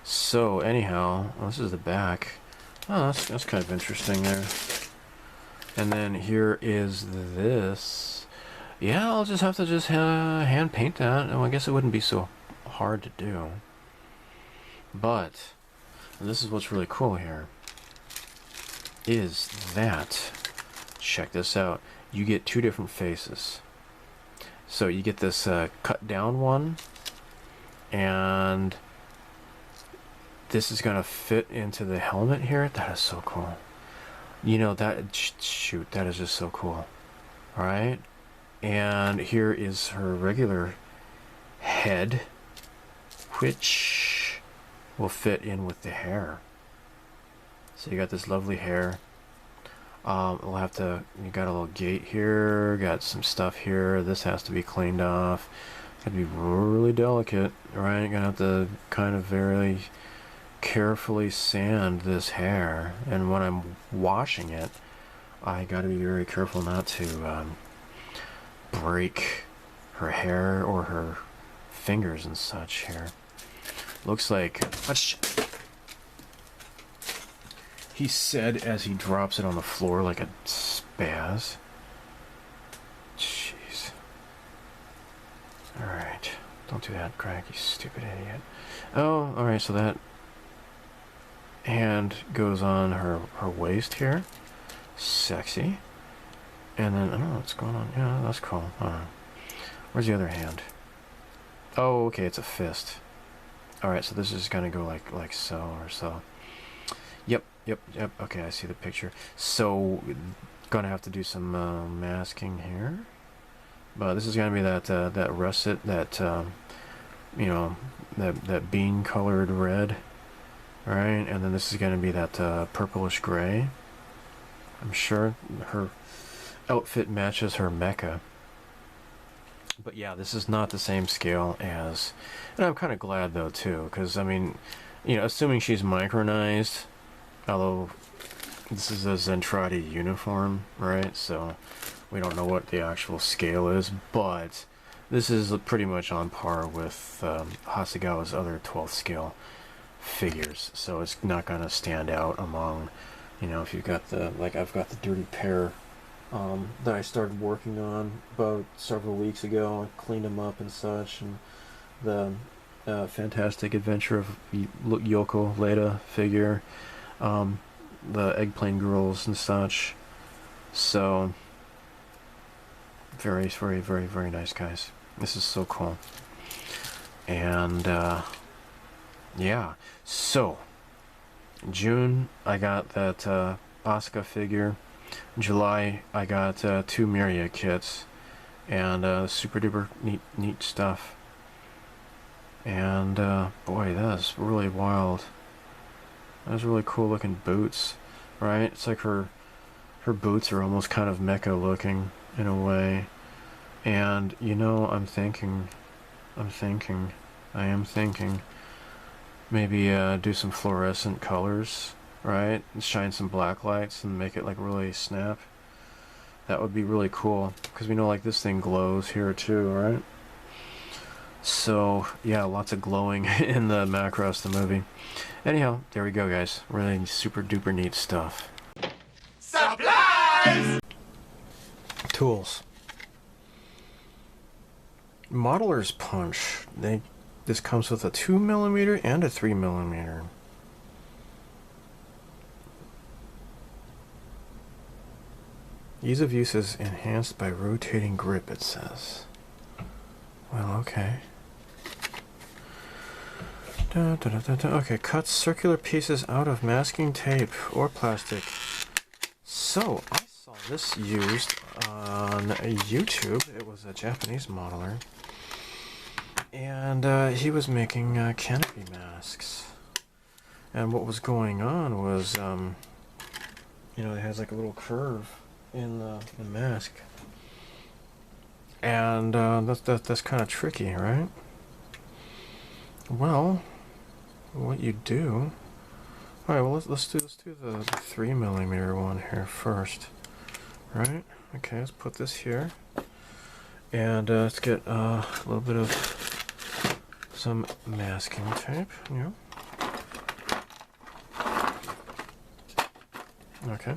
So anyhow, this is the back. Oh, that's kind of interesting there. And then here is this. Yeah, I'll just have to hand paint that. Oh, I guess it wouldn't be so hard to do. But, and this is what's really cool here, is that, check this out, you get two different faces. So you get this cut down one, and this is going to fit into the helmet here. That is so cool. You know, that, shoot, that is just so cool. Alright? And here is her regular head, which will fit in with the hair. So you got this lovely hair. We'll have to, you got a little gate here, got some stuff here. This has to be cleaned off. It's gonna be really delicate, right? Gonna have to kind of very carefully sand this hair. And when I'm washing it, I gotta be very careful not to break her hair or her fingers and such here. Looks like, he said as he drops it on the floor like a spaz. Jeez. Alright. Don't do that, Craig, you stupid idiot. Oh, alright, so that hand goes on her waist here. Sexy. And then, I don't know what's going on. Yeah, that's cool. I don't know. Where's the other hand? Oh, okay, it's a fist. Alright, so this is gonna go like so or so. Yep. Okay, I see the picture. So, gonna have to do some masking here. But this is gonna be that russet, that you know, that bean-colored red. Alright, and then this is gonna be that purplish gray. I'm sure her outfit matches her mecha. But yeah, this is not the same scale as, and I'm kind of glad though too, because I mean, you know, assuming she's micronized, although this is a Zentradi uniform, right? So we don't know what the actual scale is, but this is pretty much on par with Hasegawa's other 12th scale figures, so it's not gonna stand out among, you know, if you've got the, like I've got the dirty pair that I started working on about several weeks ago. I cleaned them up and such, and the Fantastic Adventure of Yoko Leda figure, the Eggplane Girls and such. So, very, very, very, very nice, guys. This is so cool. And, yeah. So, June, I got that Asuka figure. July, I got 2 Miria kits. And super duper neat stuff. And, boy, that's really wild. Those really cool looking boots, right? It's like her boots are almost kind of mecha looking in a way. And, you know, I am thinking, maybe do some fluorescent colors, right? And shine some black lights and make it like really snap. That would be really cool, because we know like this thing glows here too, right? So, yeah, lots of glowing in the Macross, the movie. Anyhow, there we go, guys. Really super duper neat stuff. Supplies! Tools. Modeler's punch. This comes with a 2mm and a 3mm. Ease of use is enhanced by rotating grip, it says. Well, okay. Okay, cuts circular pieces out of masking tape or plastic. So, I saw this used on YouTube. It was a Japanese modeler. And he was making canopy masks. And what was going on was, you know, it has like a little curve in the mask. And that's kind of tricky, right? Well, what you do... Alright, well, let's do the 3mm one here first. Right? Okay, let's put this here. And let's get a little bit of some masking tape. Yeah. Okay.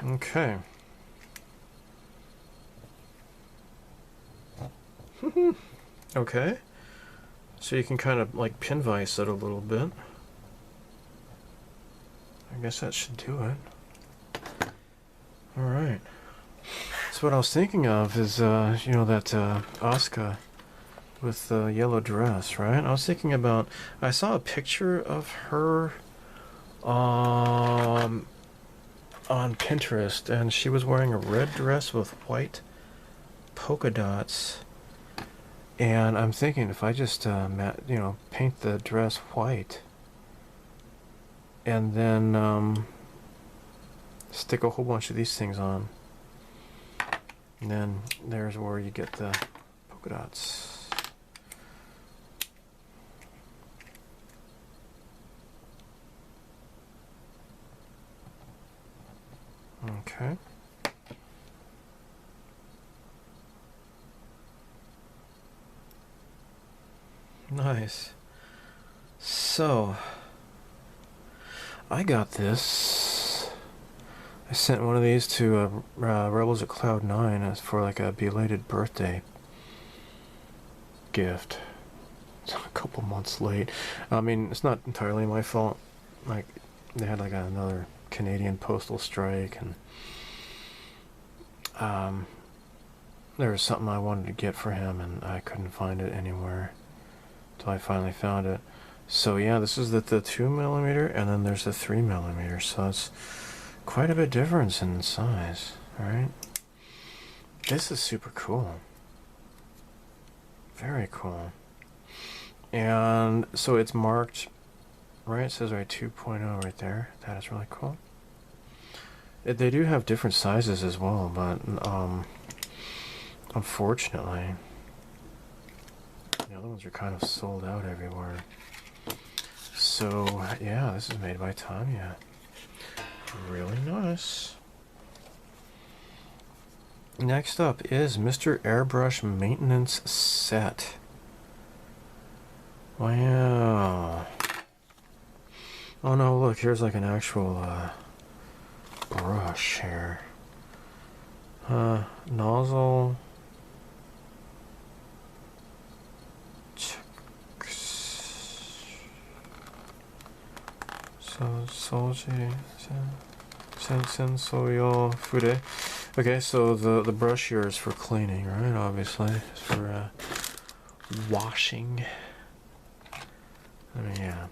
Okay. Okay. So you can kind of like pin vise it a little bit. I guess that should do it. Alright. So what I was thinking of is, you know, that Asuka with the yellow dress, right? I was thinking about, I saw a picture of her on Pinterest, and she was wearing a red dress with white polka dots. And I'm thinking if I just, you know, paint the dress white and then stick a whole bunch of these things on, and then there's where you get the polka dots. Okay. Nice. So, I got this. I sent one of these to Rebels at Cloud9 as for like a belated birthday gift. It's a couple months late. I mean, it's not entirely my fault. Like, they had like another Canadian postal strike, and there was something I wanted to get for him, and I couldn't find it anywhere. Until I finally found it. So yeah, this is the 2mm, and then there's the 3mm, so it's quite a bit difference in size, right? This is super cool. Very cool. And so it's marked, right? It says right 2.0 right there. That is really cool. They do have different sizes as well, but unfortunately, the other ones are kind of sold out everywhere. So, yeah, this is made by Tanya. Really nice. Next up is Mr. Airbrush Maintenance Set. Wow. Oh no, look, here's like an actual brush here. Nozzle. Sensoyo Fude. Okay, so the brush here is for cleaning, right? Obviously, it's for washing. I mean, yeah.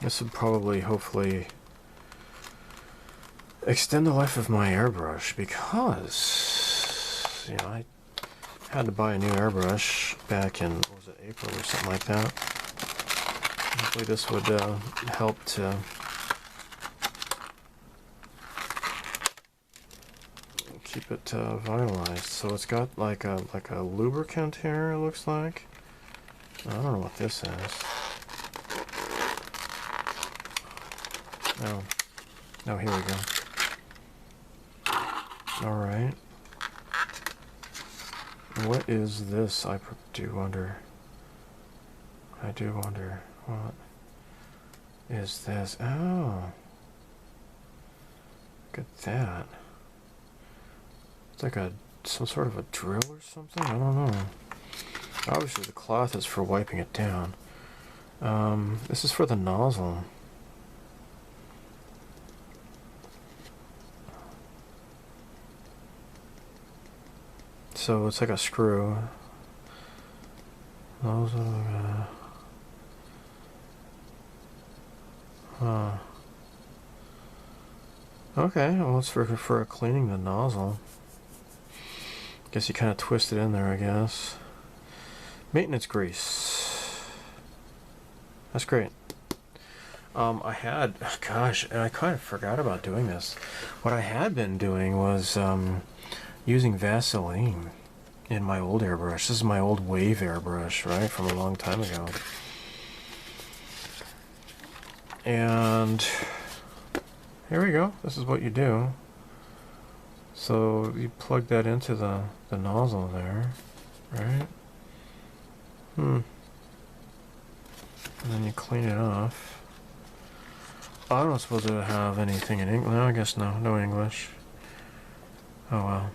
This would probably, hopefully, extend the life of my airbrush because, you know, I had to buy a new airbrush back in, what was it, April or something like that. Hopefully this would help to keep it vitalized. So it's got like a lubricant here, it looks like. I don't know what this is. Oh, here we go. Alright. What is this? I do wonder. What is this? Oh. Look at that. It's like some sort of a drill or something? I don't know. Obviously the cloth is for wiping it down. This is for the nozzle. So it's like a screw. Nozzle. Okay, well it's for cleaning the nozzle. Guess you kind of twist it in there, I guess. Maintenance grease. That's great. I had, gosh, and I kind of forgot about doing this. What I had been doing was using Vaseline in my old airbrush. This is my old Wave airbrush, right, from a long time ago. And here we go. This is what you do. So you plug that into the nozzle there, right? And then you clean it off. I'm not supposed to have anything in English. No, I guess no. No English. Oh well.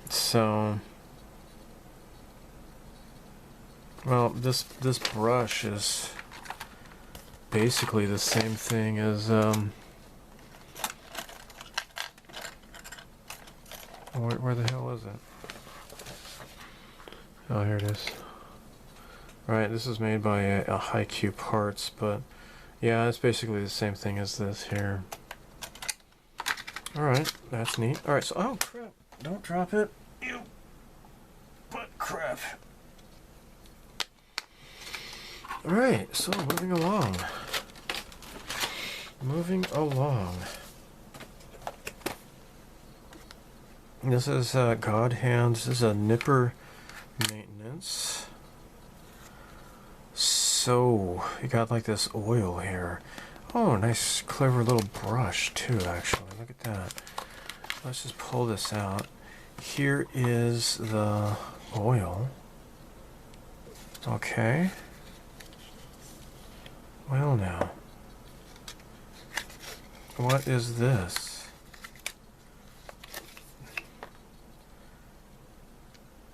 So, well, this brush is basically the same thing as where the hell is it? Oh, here it is. Right, this is made by a Haiku Parts, but yeah, it's basically the same thing as this here. Alright, that's neat. Alright, so, oh crap, don't drop it. You butt crap. Alright, so moving along. This is God Hands. This is a nipper maintenance. So you got like this oil here. Oh, nice, clever little brush too. Actually, look at that. Let's just pull this out. Here is the oil. Okay. Well now, what is this?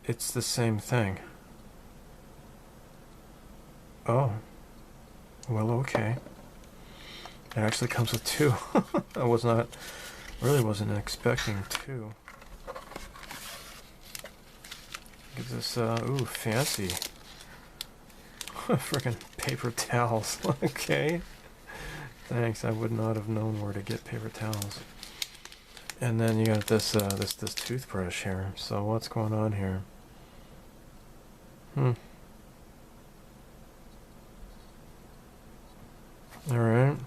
It's the same thing. Oh. Well, okay. It actually comes with two. I really wasn't expecting two. Look at this, ooh, fancy. Frickin' paper towels. Okay. Thanks, I would not have known where to get paper towels. And then you got this this toothbrush here. So what's going on here? Alright.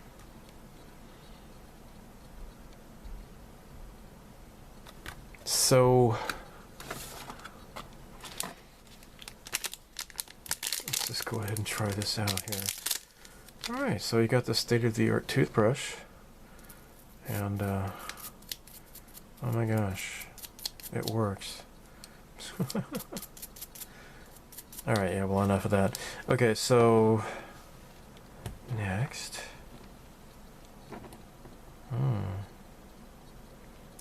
So let's just go ahead and try this out here. Alright, so you got the state-of-the-art toothbrush. And oh my gosh, it works. Alright, yeah, well, enough of that. Okay, so next.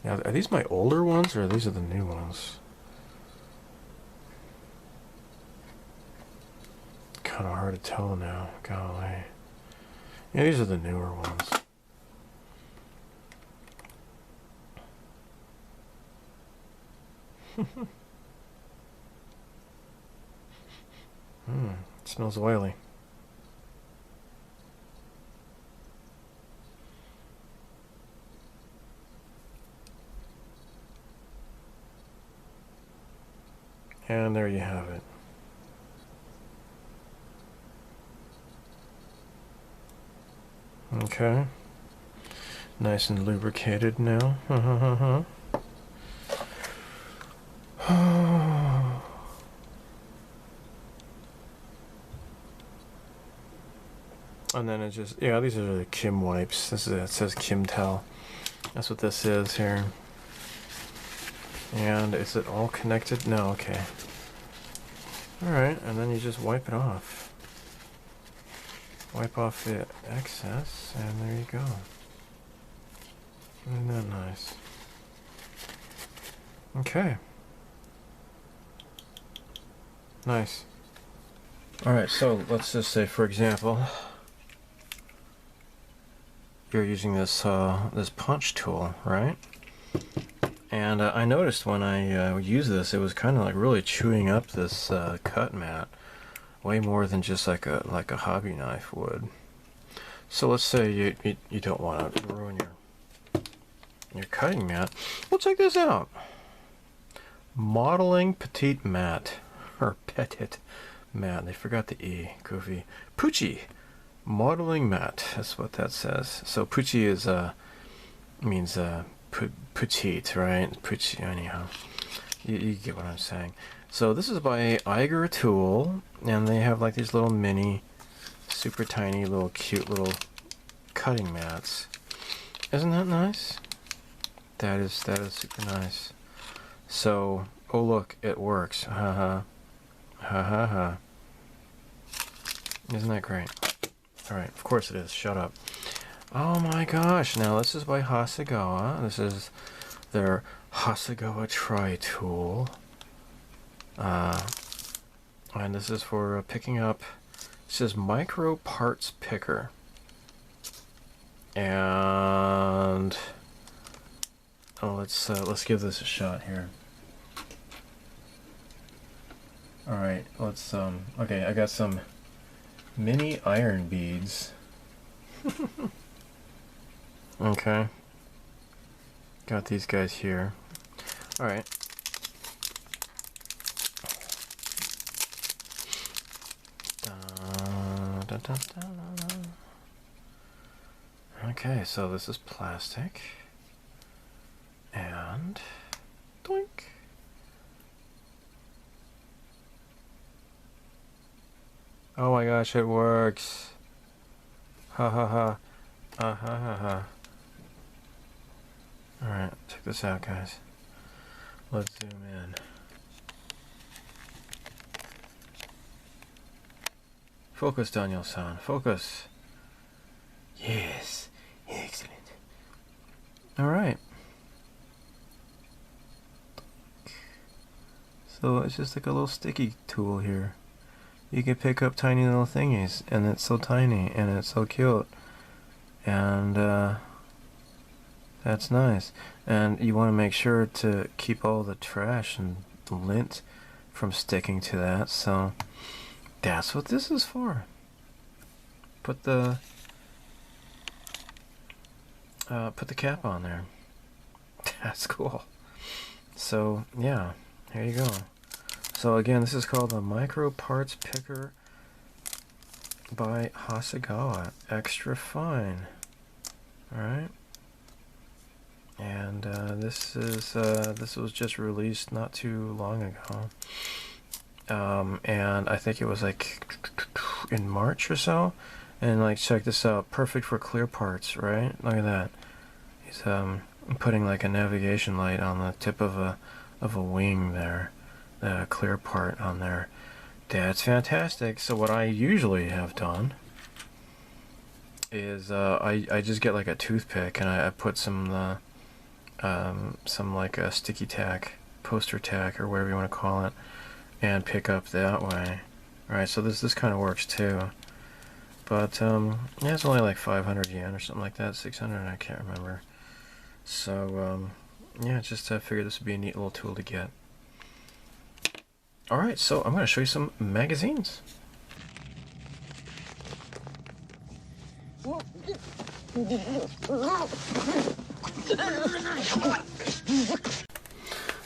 Now, are these my older ones or these are the new ones? Kind of hard to tell now. Golly. Yeah, these are the newer ones. It smells oily. And there you have it. Okay. Nice and lubricated now. And then it just, yeah, these are the Kim wipes. This is, it says Kim Towel. That's what this is here. And is it all connected? No, okay. Alright, and then you just wipe it off. Wipe off the excess, and there you go. Isn't that nice? Okay. Nice. Alright, so let's just say, for example, you're using this this punch tool, right? And I noticed when I used this, it was kind of like really chewing up this cut mat, way more than just like a hobby knife would. So let's say you don't want to ruin your cutting mat. Well, check this out. Modeling petite mat, or petit mat. They forgot the e. Goofy. Pucci. Modeling mat. That's what that says. So Pucci is means petite, right? Pucci. Anyhow, you get what I'm saying. So this is by Eiger Tool, and they have like these little mini, super tiny, little cute little cutting mats. Isn't that nice? That is super nice. So, oh look, it works. Ha ha. Ha ha ha. Isn't that great? Alright, of course it is. Shut up. Oh my gosh. Now this is by Hasegawa. This is their Hasegawa Tri-Tool. And this is for picking up, it says micro parts picker. And oh, let's give this a shot here. All right, let's okay, I got some mini iron beads. Okay. Got these guys here. All right. Okay, so this is plastic. And doink. Oh my gosh, it works. Ha ha ha. Ha ha ha. Alright, check this out, guys. Let's zoom in. Focus, Daniel-san. Focus. Yes. Excellent. Alright. So it's just like a little sticky tool here. You can pick up tiny little thingies, and it's so tiny, and it's so cute. And that's nice. And you want to make sure to keep all the trash and lint from sticking to that, so that's what this is for. Put the cap on there. That's cool. So yeah, here you go. So again, this is called the Micro Parts Picker by Hasegawa. Extra fine. Alright. And this was just released not too long ago. And I think it was like in March or so. And like, check this out, perfect for clear parts, right? Look at that. He's putting like a navigation light on the tip of a wing there, the clear part on there. That's fantastic. So what I usually have done is I just get like a toothpick and I put some some like a sticky tack, poster tack, or whatever you want to call it, and pick up that way. Alright, so this kind of works too. But, yeah, it's only like 500 yen or something like that, 600, I can't remember. So, yeah, just figured this would be a neat little tool to get. Alright, so I'm going to show you some magazines.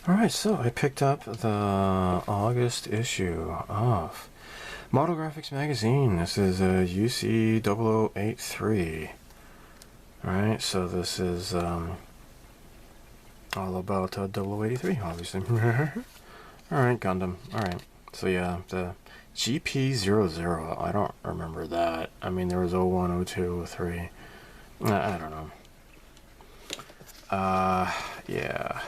Alright, so I picked up the August issue of Model Graphics Magazine. This is a UC 0083. Alright, so this is all about 0083, obviously. Alright, Gundam. Alright, so yeah, the GP00, I don't remember that. I mean, there was 01, 02, 03. I don't know. Yeah.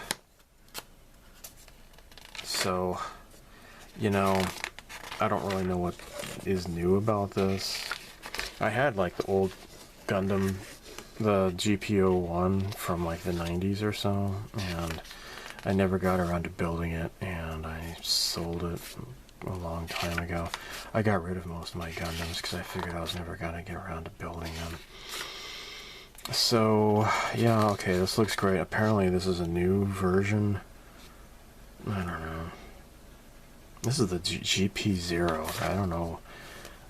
So, you know, I don't really know what is new about this. I had like the old Gundam, the GP01 from like the 90s or so, and I never got around to building it, and I sold it a long time ago. I got rid of most of my Gundams because I figured I was never going to get around to building them. So, yeah, okay, this looks great. Apparently this is a new version. I don't know. This is the GP0. I don't know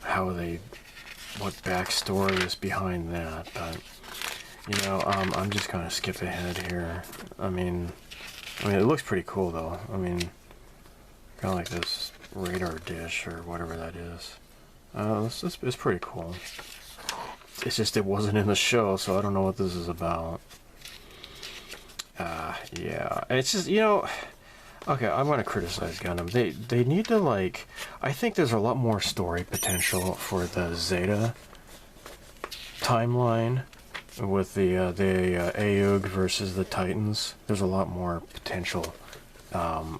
how what backstory is behind that, but, you know, I'm just going to skip ahead here. I mean, it looks pretty cool, though. I mean, kind of like this radar dish or whatever that is. This is pretty cool. It's just it wasn't in the show, so I don't know what this is about. Yeah, it's just, you know, okay, I'm going to criticize Gundam. They need to, like, I think there's a lot more story potential for the Zeta timeline with the Aug versus the Titans. There's a lot more potential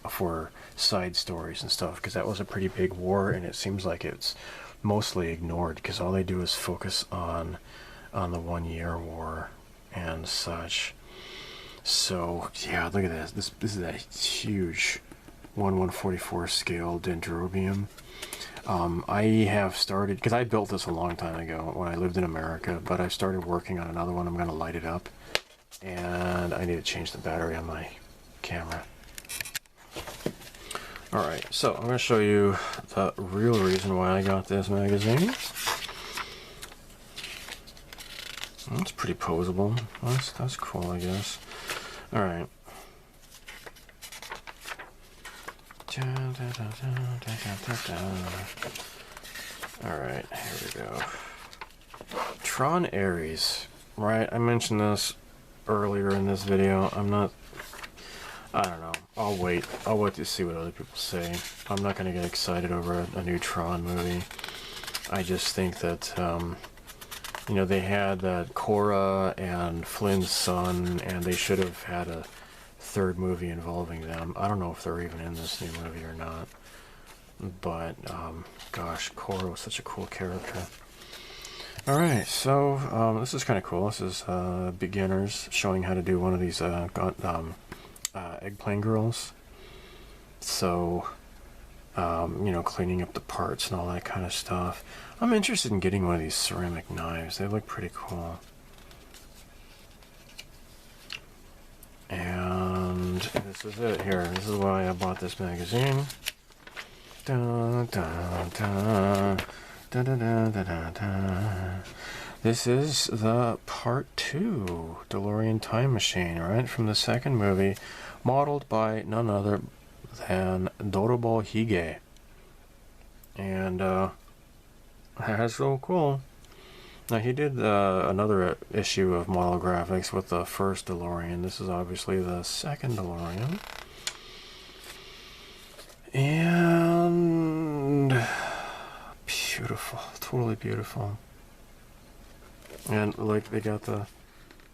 for side stories and stuff, because that was a pretty big war, and it seems like it's mostly ignored because all they do is focus on the 1 year war and such. So yeah, look at this. This is a huge 1/144 scale dendrobium. I have started, because I built this a long time ago when I lived in America, but I started working on another one. I'm going to light it up, and I need to change the battery on my camera. Alright, so I'm going to show you the real reason why I got this magazine. That's pretty posable. That's cool, I guess. Alright. Alright, here we go. Tron Ares. Right, I mentioned this earlier in this video. I don't know. I'll wait to see what other people say. I'm not going to get excited over a new Tron movie. I just think that, you know, they had that Korra and Flynn's son, and they should have had a third movie involving them. I don't know if they're even in this new movie or not. But, gosh, Korra was such a cool character. Alright, so, this is kind of cool. This is, beginners showing how to do one of these, eggplant girls. So, you know, cleaning up the parts and all that kind of stuff. I'm interested in getting one of these ceramic knives. They look pretty cool. And this is it here. This is why I bought this magazine. Dun, dun, dun. Dun, dun, dun, dun, dun, dun. This is the part 2 DeLorean time machine, right? From the second movie, modeled by none other than Dorobo Hige. And, that's so cool. Now, he did another issue of model graphics with the first DeLorean. This is obviously the second DeLorean. And beautiful, totally beautiful. And like they got the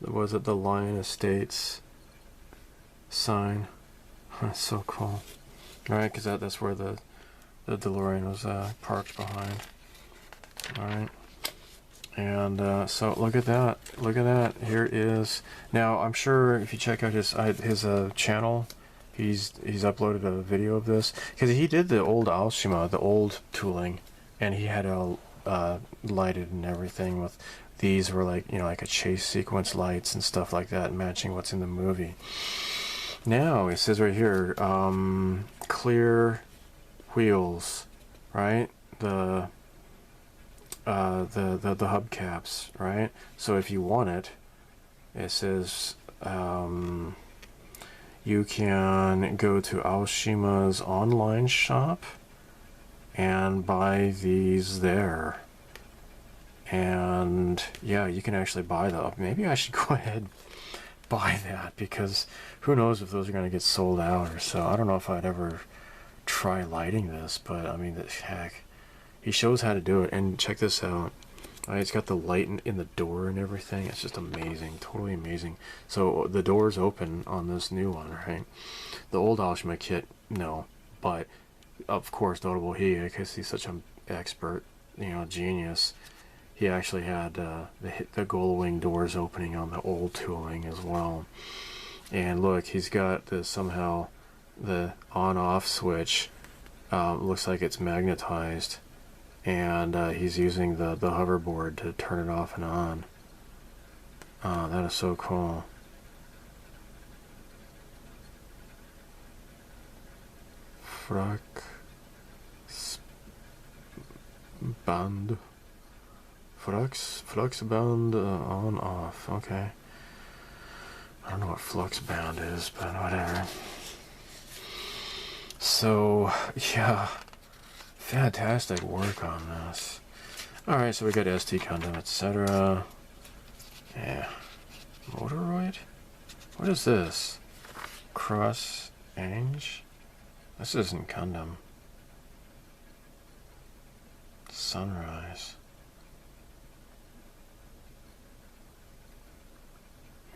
Lion Estates sign. That's so cool. Alright, because that's where the DeLorean was parked behind. Alright. And so look at that. Look at that. Here is, now I'm sure if you check out his channel, he's uploaded a video of this, because he did the old Aoshima, the old tooling, and he had it lighted and everything with, these were like, you know, like a chase sequence lights and stuff like that, matching what's in the movie. Now it says right here, clear wheels, right? The hubcaps, right? So if you want it, it says you can go to Aoshima's online shop and buy these there. And yeah, you can actually buy them. Maybe I should go ahead and buy that, because who knows if those are going to get sold out or so. I don't know if I'd ever try lighting this, but I mean, heck, he shows how to do it. And check this out. It's got the light in the door and everything. It's just amazing, totally amazing. So the door's open on this new one, right? The old Aoshima kit, no, but of course, notable he, because he's such an expert, you know, genius. He actually had the gull wing doors opening on the old tooling as well. And look, he's got the, somehow the on-off switch looks like it's magnetized, and he's using the hoverboard to turn it off and on. That is so cool. Band. Flux band on off. Okay. I don't know what flux band is, but whatever. So yeah, fantastic work on this. Alright, so we got ST condom, etc. Yeah. Motoroid? What is this? Cross Ange? This isn't condom. Sunrise.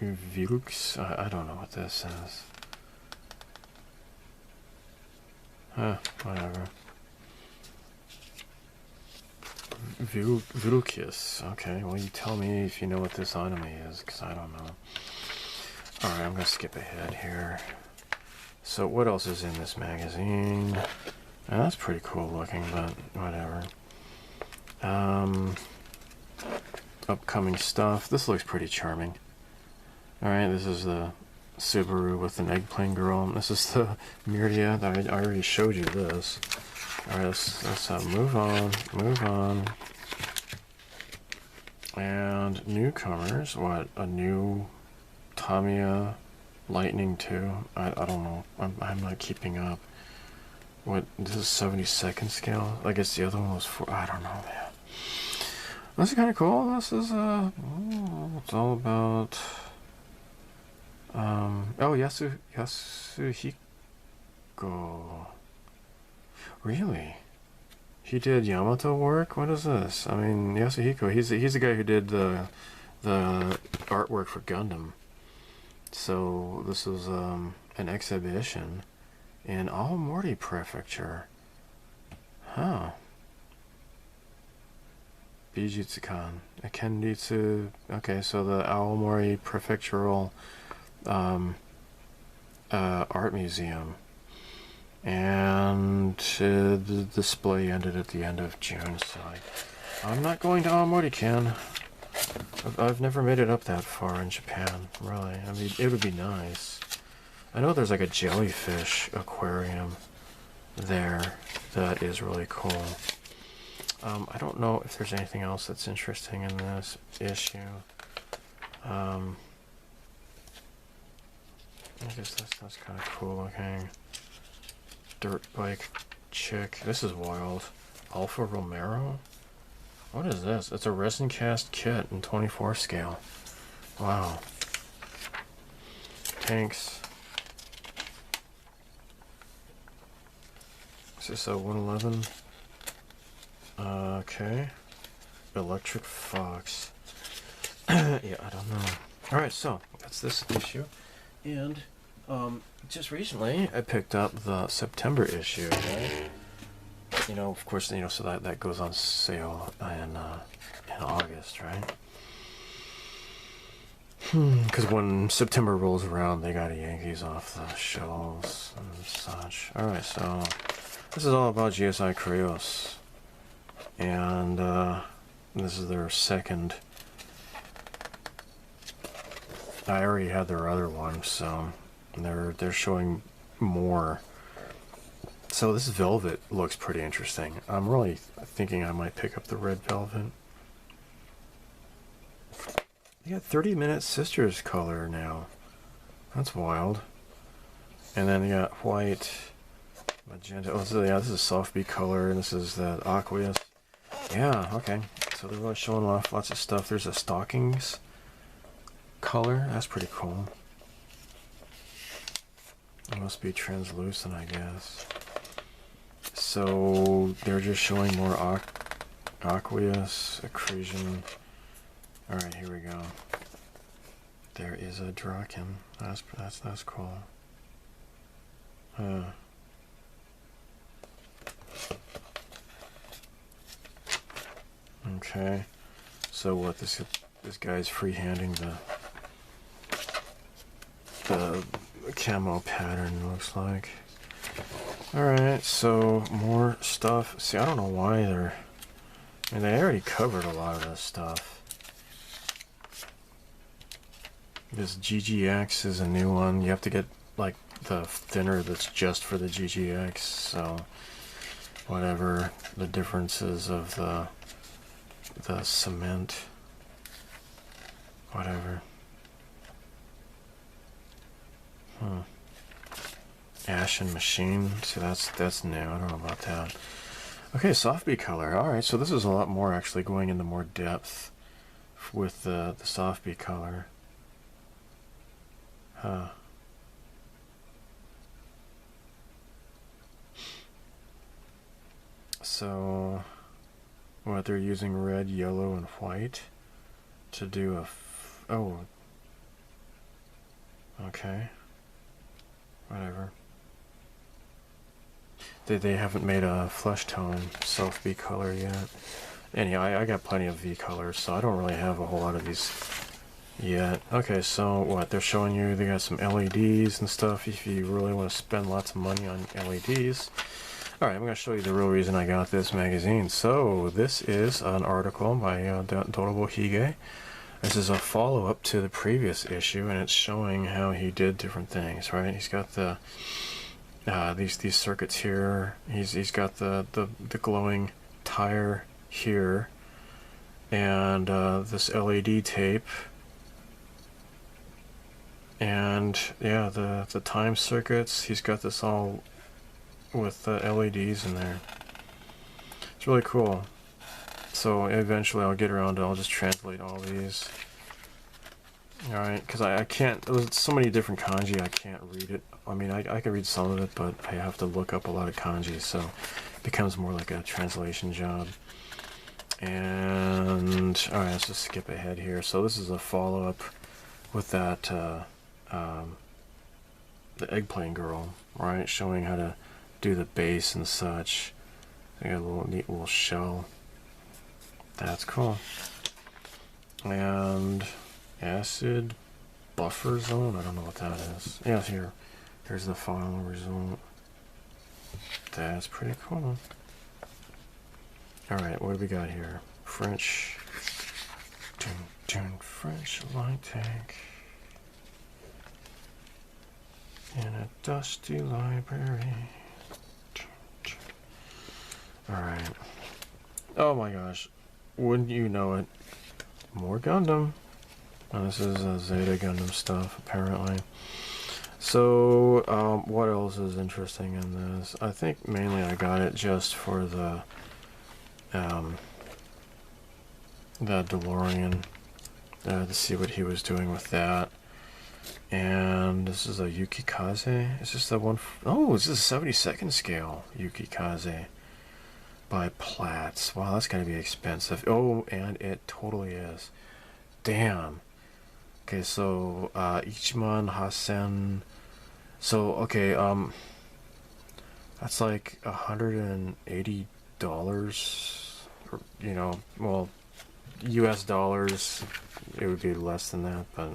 Vilks? I don't know what this is. Whatever. Vilkis. Okay, well, you tell me if you know what this anime is, because I don't know. Alright, I'm going to skip ahead here. So what else is in this magazine? Now, that's pretty cool looking, but whatever. Upcoming stuff. This looks pretty charming. Alright, this is the Subaru with an eggplant girl. This is the Miria. I already showed you this. Alright, let's move on. And newcomers. What? A new Tamiya Lightning 2. I don't know. I'm not keeping up. What? This is 72nd scale? I guess the other one was 4. I don't know, man. This is kind of cool. This is it's all about Yasuhiko. Really? He did Yamato work? What is this? I mean, Yasuhiko, he's the guy who did the artwork for Gundam. So this is an exhibition in Aomori Prefecture. Huh. Bijutsukan. Kenritsu. Okay, so the Aomori Prefectural Art Museum. And the display ended at the end of June, so I'm not going to Aomori, Ken. I've never made it up that far in Japan, really. I mean, it would be nice. I know there's like a jellyfish aquarium there that is really cool. I don't know if there's anything else that's interesting in this issue. I guess that's kind of cool looking. Dirt bike chick. This is wild. Alfa Romero? What is this? It's a resin cast kit in 24 scale. Wow. Tanks. Is this a 111? Okay. Electric Fox. Yeah, I don't know. Alright, so that's this issue. And just recently I picked up the September issue, right? you know, of course, you know, so that goes on sale in August, right? Because when September rolls around, they gotta yank these off the shelves and such. Alright, so this is all about GSI Cryos. And this is their second. I already had their other one, so they're showing more. So this velvet looks pretty interesting. I'm really thinking I might pick up the red velvet. They got 30-minute Sisters color now. That's wild. And then you got white, magenta. Oh, so yeah, this is soft B color, and this is that aqueous. Yeah, okay. So they're really showing off lots of stuff. There's a stockings color. That's pretty cool. It must be translucent, I guess. So they're just showing more aqueous, accretion. Alright, here we go. There is a Draken. That's cool. Okay. So what this guy's freehanding the camo pattern, looks like. Alright, so more stuff. See, I don't know why I mean, they already covered a lot of this stuff. This GGX is a new one. You have to get like the thinner that's just for the GGX, so whatever the differences of the cement, whatever. Ashen Machine. See, that's new. I don't know about that. Okay, soft B color. Alright, so this is a lot more actually going into more depth with the soft B color. Huh. So, what, they're using red, yellow, and white to do a oh. Okay. Whatever. They haven't made a flesh tone soft V color yet. Anyhow, I got plenty of V colors, so I don't really have a whole lot of these yet. Okay, so what, they're showing you they got some LEDs and stuff if you really want to spend lots of money on LEDs. Alright, I'm going to show you the real reason I got this magazine. So, this is an article by Dotable Hige. This is a follow-up to the previous issue, and it's showing how he did different things, right? He's got the these circuits here. He's got the glowing tire here, and this LED tape, and yeah, the time circuits. He's got this all with the LEDs in there. It's really cool. So eventually I'll get around to, I'll just translate all these. Alright, because I can't, there's so many different kanji, I can't read it. I mean, I can read some of it, but I have to look up a lot of kanji, so it becomes more like a translation job. And, alright, let's just skip ahead here. So this is a follow-up with that, the eggplant girl, right? Showing how to do the base and such. They got a little neat little shell. That's cool. And acid buffer zone. I don't know what that is. Yeah, here's the final result. That's pretty cool. All right, what do we got here? French. French light tank in a dusty library. All right. Oh my gosh. Wouldn't you know it? More Gundam. Oh, this is Zeta Gundam stuff, apparently. So, what else is interesting in this? I think mainly I got it just for the DeLorean, to see what he was doing with that. And this is a Yukikaze. Is this the one? Oh, this is a 72nd scale Yukikaze by Platts. Wow, that's gonna be expensive. Oh, and it totally is. Damn. Okay, so Ichiman Hasen. So okay, that's like $180 dollars, or, you know, well, US dollars, it would be less than that, but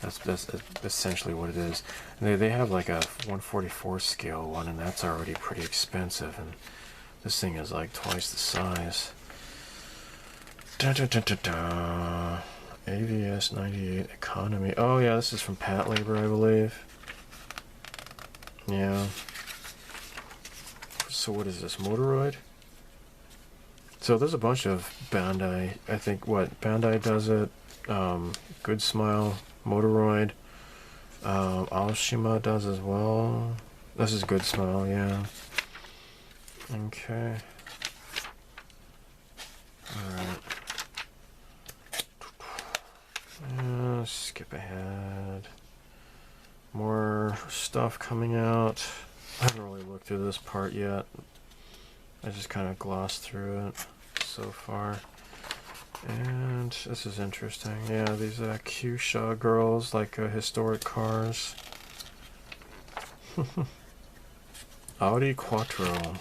that's essentially what it is. And they have like a 144 scale one, and that's already pretty expensive, and this thing is like twice the size. Da, da, da, da, da. AVS 98 economy. Oh yeah, this is from Pat Labor, I believe. Yeah. So what is this, Motoroid? So there's a bunch of Bandai. I think Bandai does it. Good Smile, Motoroid. Aoshima does as well. This is Good Smile, yeah. Okay. Alright. Skip ahead. More stuff coming out. I haven't really looked through this part yet. I just kind of glossed through it so far. And this is interesting. Yeah, these Kyusha girls, like historic cars. Audi Quattro.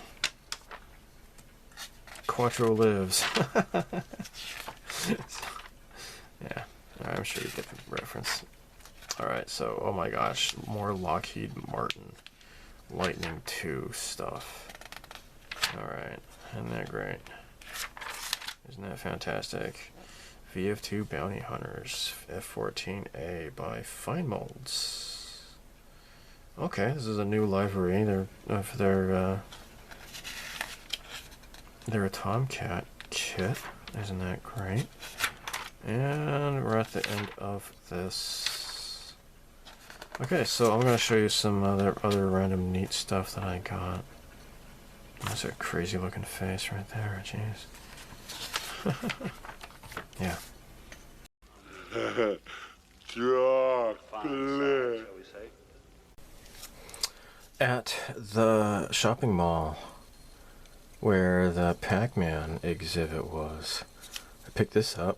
Quattro lives. Yeah, I'm sure you get the reference. Alright, so, oh my gosh, more Lockheed Martin Lightning 2 stuff. Alright, isn't that great? Isn't that fantastic? VF2 Bounty Hunters F14A by Fine Molds. Okay, this is a new livery. They're a Tomcat kit. Isn't that great? And we're at the end of this. Okay, so I'm going to show you some other random neat stuff that I got. That's a crazy looking face right there, jeez. Yeah. Chocolate. At the shopping mall where the Pac-Man exhibit was, I picked this up.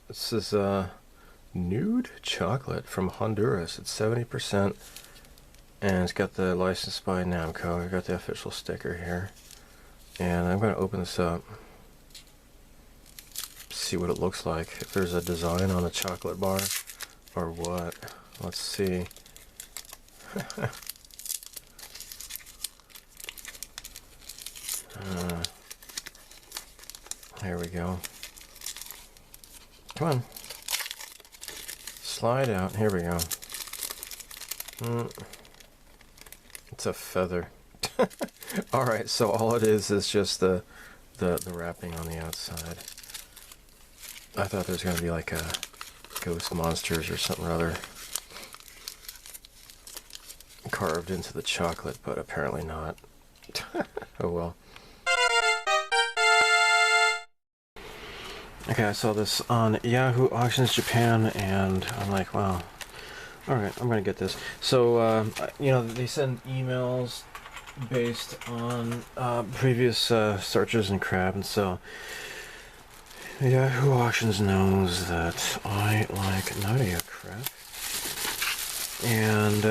This is nude chocolate from Honduras. It's 70%, and it's got the license by Namco. I got the official sticker here, and I'm going to open this up, see what it looks like, if there's a design on the chocolate bar or what. Let's see. Here we go. Come on. Slide out. Here we go. It's a feather. Alright, so all it is just the wrapping on the outside. I thought there was going to be like a ghost monsters or something or other carved into the chocolate, but apparently not. Oh well. Okay, I saw this on Yahoo Auctions Japan, and I'm like, wow, alright, I'm gonna get this. So, you know, they send emails based on previous searches and crap, and so Yahoo Auctions knows that I like Nadia crap. And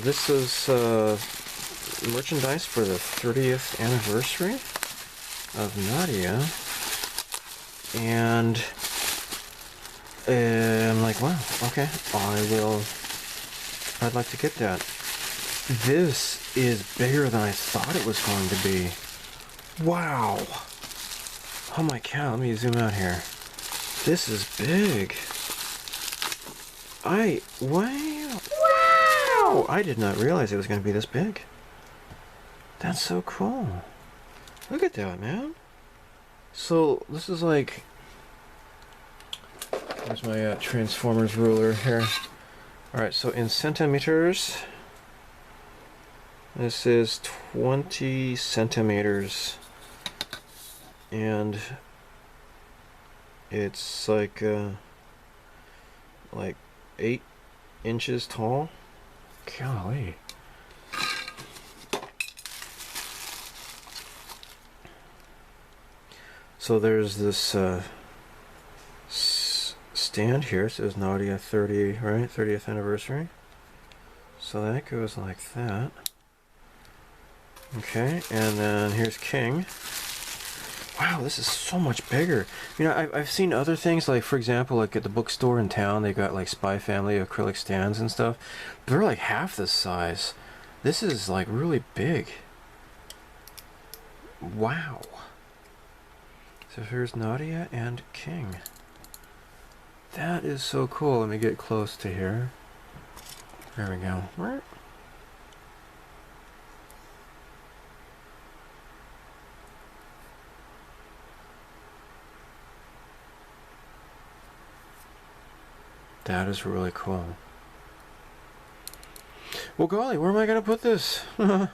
this is merchandise for the 30th anniversary of Nadia. And I'm like, wow, okay, I'd like to get that. This is bigger than I thought it was going to be. Wow. Oh my cow, let me zoom out here. This is big. Wow. I did not realize it was going to be this big. That's so cool. Look at that, man. So this is like, where's my Transformers ruler here? Alright, so in centimeters, this is 20 centimeters, and it's like 8 inches tall. Golly. So there's this stand here. It says Nadia 30, right? 30th anniversary. So that goes like that. Okay, and then here's King. Wow, this is so much bigger. You know, I've seen other things, like, for example, like at the bookstore in town, they got, like, Spy Family acrylic stands and stuff. But they're, like, half this size. This is, like, really big. Wow. So here's Nadia and King. That is so cool. Let me get close to here. There we go. That is really cool. Well, golly, where am I going to put this? I'll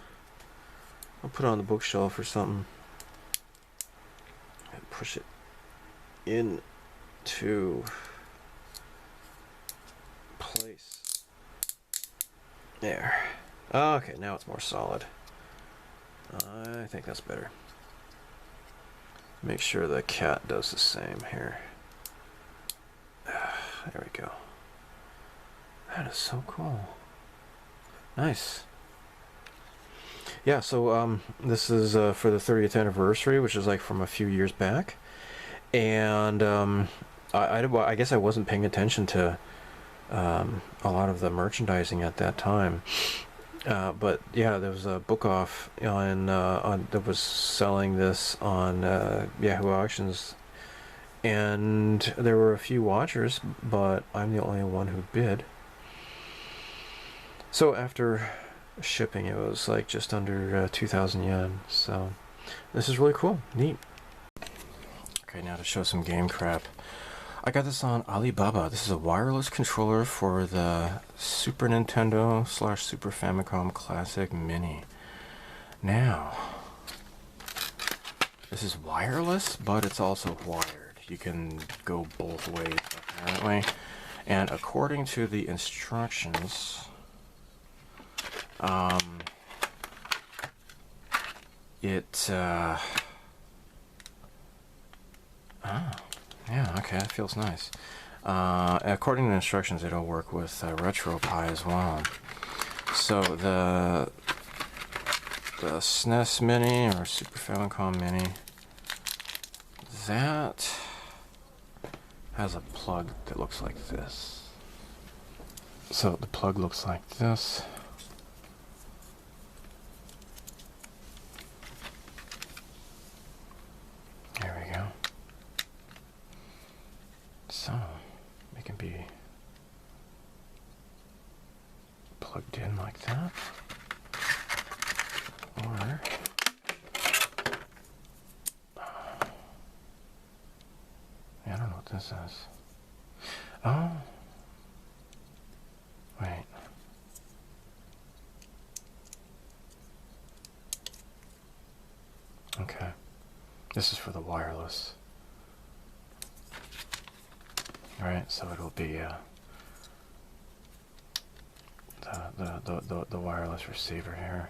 put it on the bookshelf or something. And push it into place. There. Okay, now it's more solid. I think that's better. Make sure the cat does the same here. There we go. That is so cool. Nice. Yeah, so this is for the 30th anniversary, which is like from a few years back. And I guess I wasn't paying attention to a lot of the merchandising at that time. But yeah, there was a book off on that was selling this on Yahoo Auctions. And there were a few watchers, but I'm the only one who bid. So after shipping, it was like just under 2,000 yen. So this is really cool, neat. Okay, now to show some game crap. I got this on Alibaba. This is a wireless controller for the Super Nintendo / Super Famicom Classic Mini. Now, this is wireless, but it's also wired. You can go both ways, apparently. And according to the instructions, yeah, okay, that feels nice. According to the instructions, it'll work with RetroPie as well. So the SNES Mini or Super Famicom Mini, that has a plug that looks like this. So the plug looks like this. There we go. So it can be plugged in like that, or I don't know what this is. Oh, wait. Okay, this is for the wireless. All right, so it'll be the wireless receiver here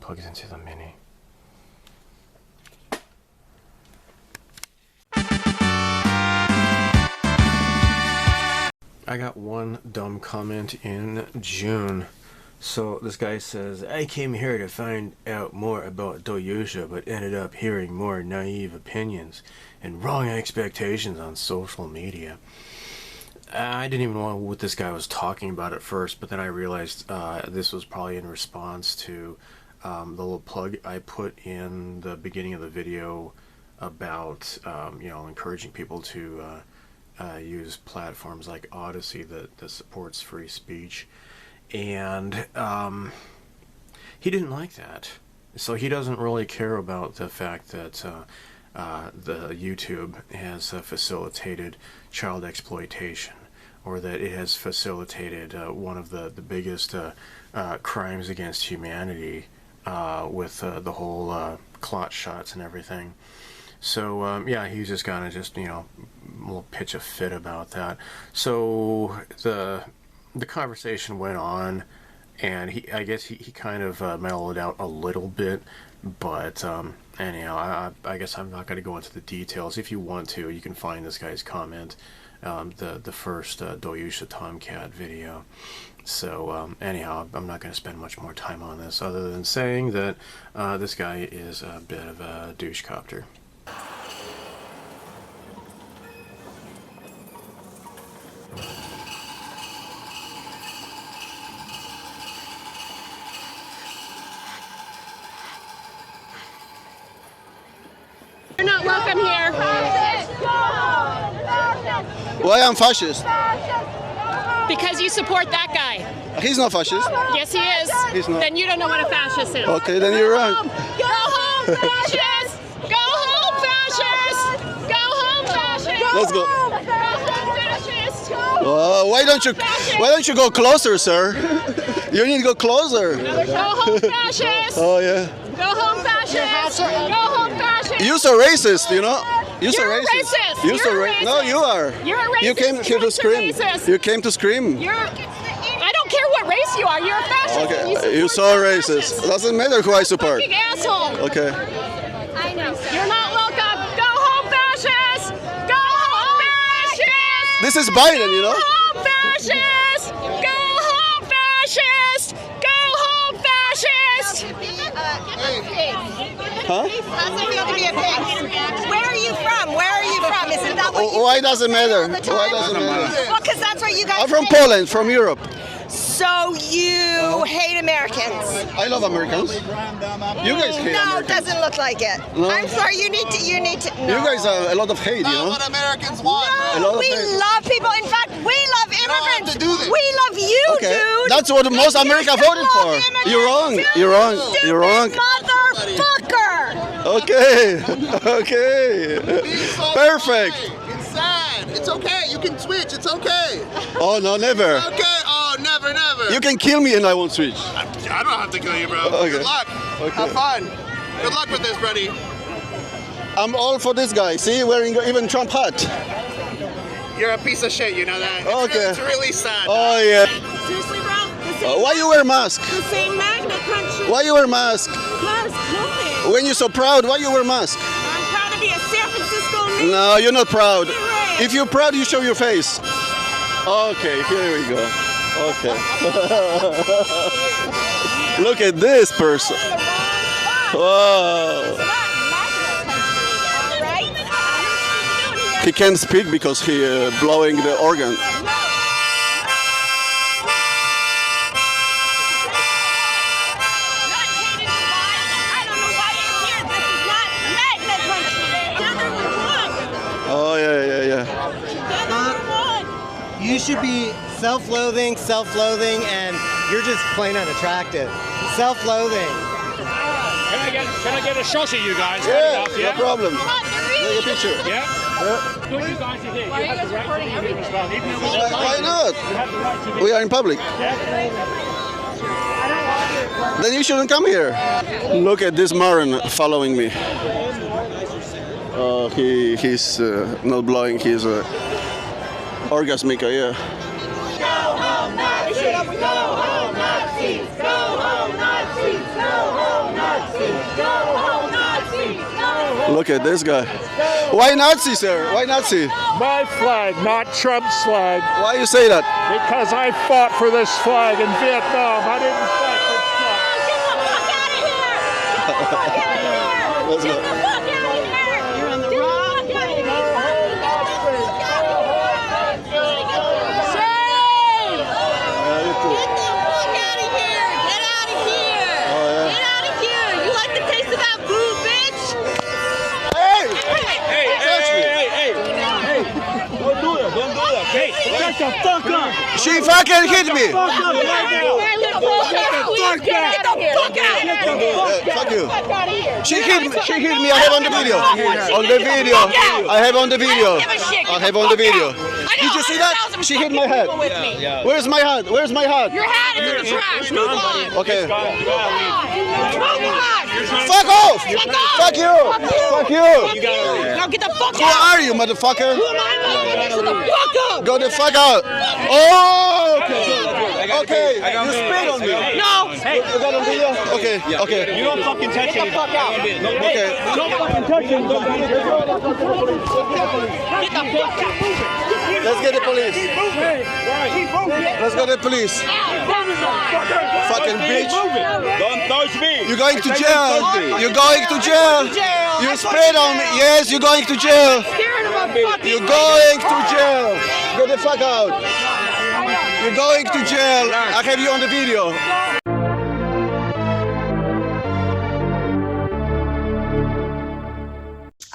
plugs into the Mini. I got one dumb comment in June. So this guy says, I came here to find out more about Doyusha, but ended up hearing more naive opinions and wrong expectations on social media. I didn't even know what this guy was talking about at first, but then I realized this was probably in response to the little plug I put in the beginning of the video about encouraging people to use platforms like Odysee that supports free speech. And he didn't like that. So he doesn't really care about the fact that the YouTube has facilitated child exploitation, or that it has facilitated one of the biggest crimes against humanity with the whole clot shots and everything. So yeah, he's just gonna will pitch a fit about that. So the conversation went on, and I guess he kind of mellowed out a little bit, but anyhow, I guess I'm not going to go into the details. If you want to, you can find this guy's comment, the first Doyusha Tomcat video. So anyhow, I'm not going to spend much more time on this, other than saying that this guy is a bit of a douchecopter. Why I'm fascist? Because you support that guy. He's not fascist. Yes, he is. He's not. Then you don't know what a fascist is. Okay, then you're wrong. Go home, fascist! Go home, fascist! Go home, fascist! Let's go. Go home, fascist! Why don't you go closer, sir? You need to go closer. Go home, fascist! Oh yeah. Go home, fascist! Go home, fascist! You're so racist, you know? You're a racist. You're so You're a No, racist. you are. You're a racist. You came here to You're a scream. racist. You came to scream. I don't care what race you are. You're a fascist. Okay, you're so support racist. fascists. Doesn't matter who I support. Fucking asshole. Okay. I know. You're not welcome. Go home, fascist. Go home, fascist. This is Biden, you know? Go home, fascist. Go home, fascist. Go home, fascist. Huh? Where are you from? Where are you from? Isn't that what you Why doesn't matter? all the time? Why doesn't matter? Well, because that's what you guys I'm from say. Poland, from Europe. So you hate Americans? I love Americans. You guys hate No, it Americans. doesn't look like it. No? I'm sorry, you need to. No. You guys have a lot of hate, you know? What Americans want. A lot of We hate. love people. In fact, we love immigrants. to do this. We love you, Okay, dude. that's what most You America should voted love for. immigrants, You're wrong. you You're wrong. stupid You're wrong. Motherfucker. Okay. Okay. Perfect. It's sad. It's okay. You can switch. It's okay. Oh no, never. Okay. Oh, never, never. You can kill me and I won't switch. I don't have to kill you, bro. Okay. Good luck. Okay. Have fun. Good luck with this, buddy. I'm all for this guy. See, wearing even Trump hat. You're a piece of shit. You know that. Okay. It's really sad. Oh yeah. Seriously, bro? Why you wear mask? The same magnet country. Why you wear mask? Because, nothing. When you're so proud, why you wear mask? I'm proud to be a San Francisco native. No, you're not proud. You're right. If you're proud, you show your face. Okay, here we go. Okay. Look at this person. Wow. He can't speak because he blowing the organ. Oh yeah. You should be self-loathing, and you're just plain unattractive. Self-loathing. Can I get a shot of you guys? Yeah, Enough, no problem. Take a picture. Yeah? Good, you guys are here. You have the right to be here as well. Even though we're Why not? you have the right to be We are in public. Then you shouldn't come here. Look at this Marin following me. He's not blowing. He's orgasmic. Yeah. Look at this guy. Why Nazi, sir? Why Nazi? My flag, not Trump's flag. Why you say that? Because I fought for this flag in Vietnam. I didn't fight for Trump. Let's go. Hey, shut the fuck up! She fucking hit me. Get the fuck Fuck you. She hit me. She hit me. I have on the video. On the video. I have on the video. I have on the video. Did you see that? She hit my head. Where's my hat? Where's my hat? Your hat is in the trash. Move on. Okay. Move on. Fuck off! Fuck you! Fuck you! Now get the fuck Who out. are you, motherfucker? Who am I? Shut the fuck up. Go the fuck out! Oh! Okay. You spit on me. No. You got on video? Okay. Okay. You don't fucking touch Get the fuck out. Okay. Don't fucking touch him. Get the fuck out. Let's get the police. Let's go to the police. Fucking bitch. Don't touch me. You're going to jail. You're going to jail. You spit on me. Yes, you're going to jail. You're going to jail. Get the fuck out. You're going to jail. I have you on the video.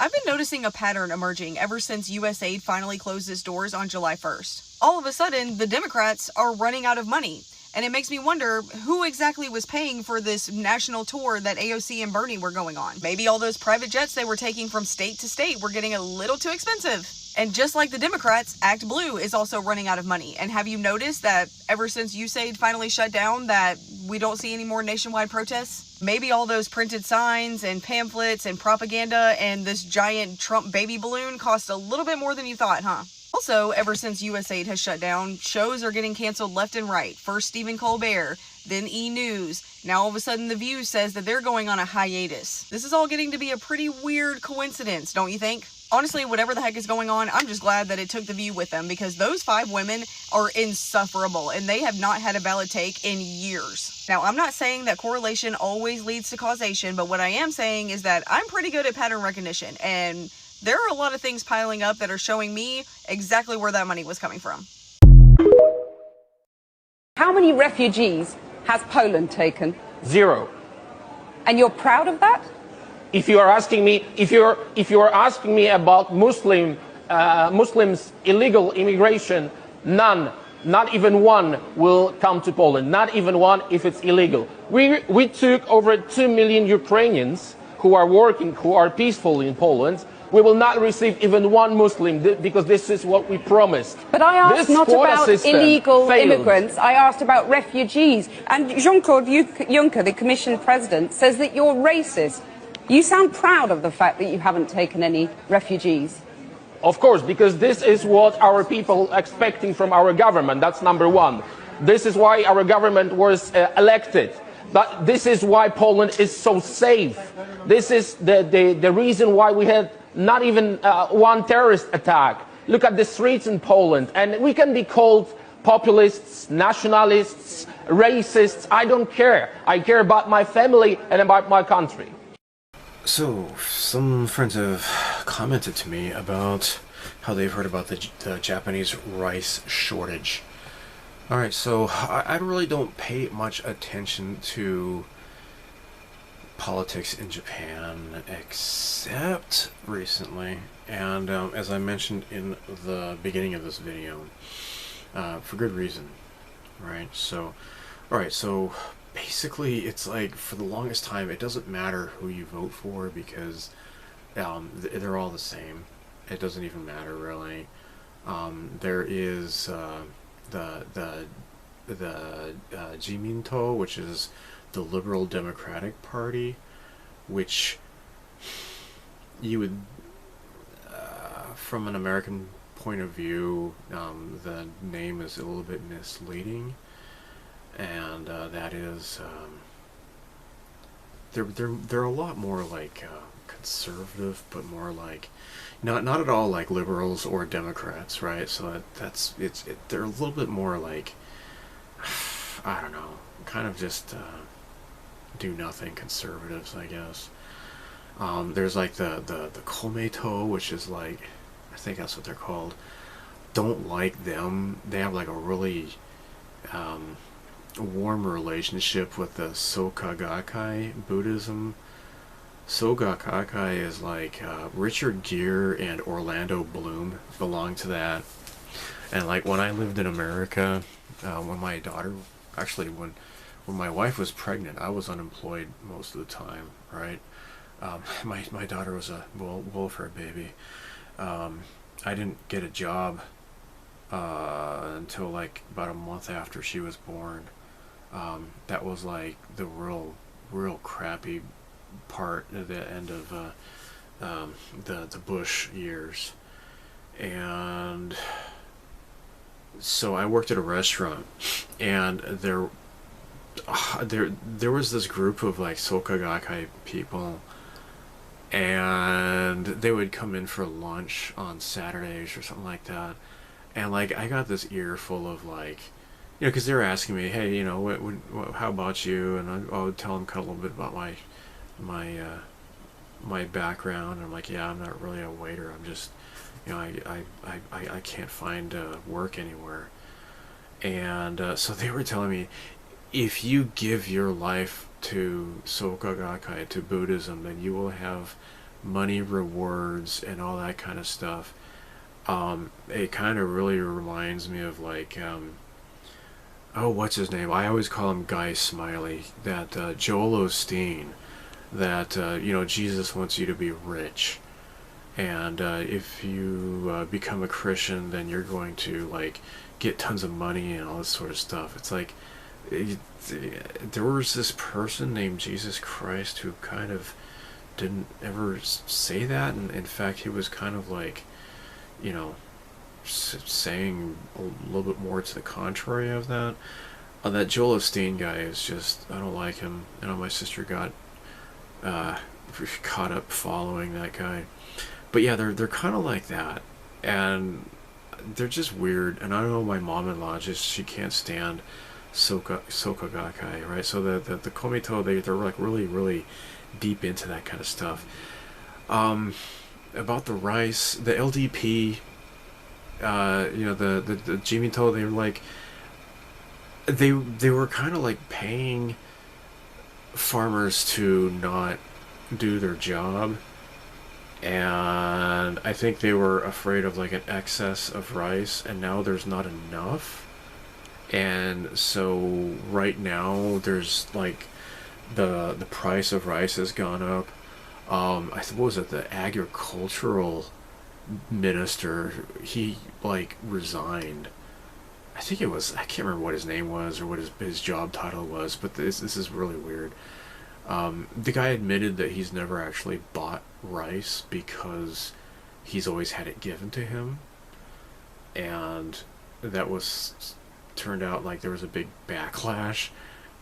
I've been noticing a pattern emerging ever since USAID finally closed its doors on July 1st. All of a sudden, the Democrats are running out of money. And it makes me wonder who exactly was paying for this national tour that AOC and Bernie were going on. Maybe all those private jets they were taking from state to state were getting a little too expensive. And just like the Democrats, Act Blue is also running out of money. And have you noticed that ever since USAID finally shut down that we don't see any more nationwide protests? Maybe all those printed signs and pamphlets and propaganda and this giant Trump baby balloon cost a little bit more than you thought, huh? Also, ever since USAID has shut down, shows are getting canceled left and right. First Stephen Colbert, then E! News. Now all of a sudden The View says that they're going on a hiatus. This is all getting to be a pretty weird coincidence, don't you think? Honestly, whatever the heck is going on, I'm just glad that it took The View with them because those 5 women are insufferable and they have not had a valid take in years. Now, I'm not saying that correlation always leads to causation, but what I am saying is that I'm pretty good at pattern recognition, and there are a lot of things piling up that are showing me exactly where that money was coming from. How many refugees has Poland taken? 0. And you're proud of that? If you are asking me, if you are asking me about Muslims illegal immigration, none, not even one, will come to Poland. Not even one if it's illegal. We took over 2 million Ukrainians who are working, who are peaceful in Poland. We will not receive even one Muslim because this is what we promised. But I asked not about illegal immigrants, I asked about refugees. And Jean-Claude Juncker, the Commission President, says that you're racist. You sound proud of the fact that you haven't taken any refugees. Of course, because this is what our people are expecting from our government. That's number one. This is why our government was elected. But this is why Poland is so safe. This is the reason why we had not even one terrorist attack. Look at the streets in Poland, and we can be called populists, nationalists, racists. I don't care. I care about my family and about my country. So, some friends have commented to me about how they've heard about the Japanese rice shortage. Alright, so I really don't pay much attention to politics in Japan except recently, and as I mentioned in the beginning of this video, for good reason, right? So, alright, so basically it's like for the longest time it doesn't matter who you vote for because they're all the same. It doesn't even matter really. There is the Jiminto, which is the Liberal Democratic Party, which you would, from an American point of view, the name is a little bit misleading, and that is they're a lot more like conservative, but more like not at all like liberals or Democrats, right? So they're a little bit more like, I don't know, kind of just do nothing conservatives, I guess. There's like the Komeito, which is like, I think that's what they're called. Don't like them. They have like a really warm relationship with the Soka Gakkai Buddhism. Soka Gakkai is like Richard Gere and Orlando Bloom belong to that. And like when I lived in America, when my daughter, actually when my wife was pregnant, I was unemployed most of the time, right? My daughter was a welfare baby. I didn't get a job until like about a month after she was born. That was like the real crappy part at the end of the Bush years. And so I worked at a restaurant, and there was this group of like Soka Gakkai people, and they would come in for lunch on Saturdays or something like that, and like I got this earful of like, you know, because they were asking me, hey, you know, how about you? And I would tell them kind of a little bit about my background. And I'm like, yeah, I'm not really a waiter. I'm just, you know, I can't find work anywhere. And so they were telling me, if you give your life to Soka Gakkai, to Buddhism, then you will have money rewards and all that kind of stuff. It kind of really reminds me of like, oh, what's his name? I always call him Guy Smiley. That Joel Osteen. That Jesus wants you to be rich, and if you become a Christian, then you're going to like get tons of money and all this sort of stuff. It's like there was this person named Jesus Christ who kind of didn't ever say that, and in fact he was kind of like, saying a little bit more to the contrary of that. That Joel Osteen guy is just, I don't like him. My sister got caught up following that guy, but yeah, they're kind of like that, and they're just weird. And I don't know, my mom-in-law she can't stand Soka Gakkai, right? So the Komito, they're like really deep into that kind of stuff. About the rice, the LDP, the Jimito, they were like, they were kind of like paying farmers to not do their job, and I think they were afraid of like an excess of rice, and now there's not enough, and so right now there's like the price of rice has gone up. I suppose that the agricultural minister, he like resigned. I think it was, I can't remember what his name was or what his job title was, but this is really weird. The guy admitted that he's never actually bought rice because he's always had it given to him, and that was turned out like there was a big backlash,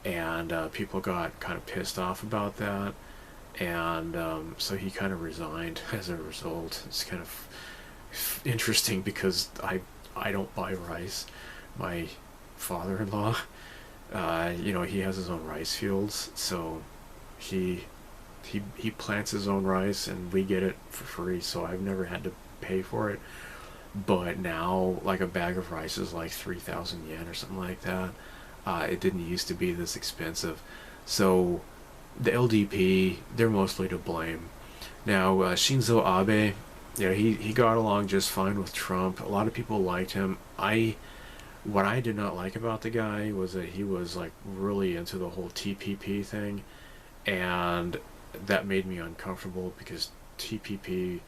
and people got kind of pissed off about that, and so he kind of resigned as a result. It's kind of interesting because I don't buy rice. My father-in-law, he has his own rice fields, so he plants his own rice and we get it for free, so I've never had to pay for it. But now, like, a bag of rice is like 3,000 yen or something like that. It didn't used to be this expensive. So the LDP, they're mostly to blame. Now, Shinzo Abe, he got along just fine with Trump. A lot of people liked him. What I did not like about the guy was that he was like really into the whole TPP thing, and that made me uncomfortable because TPP,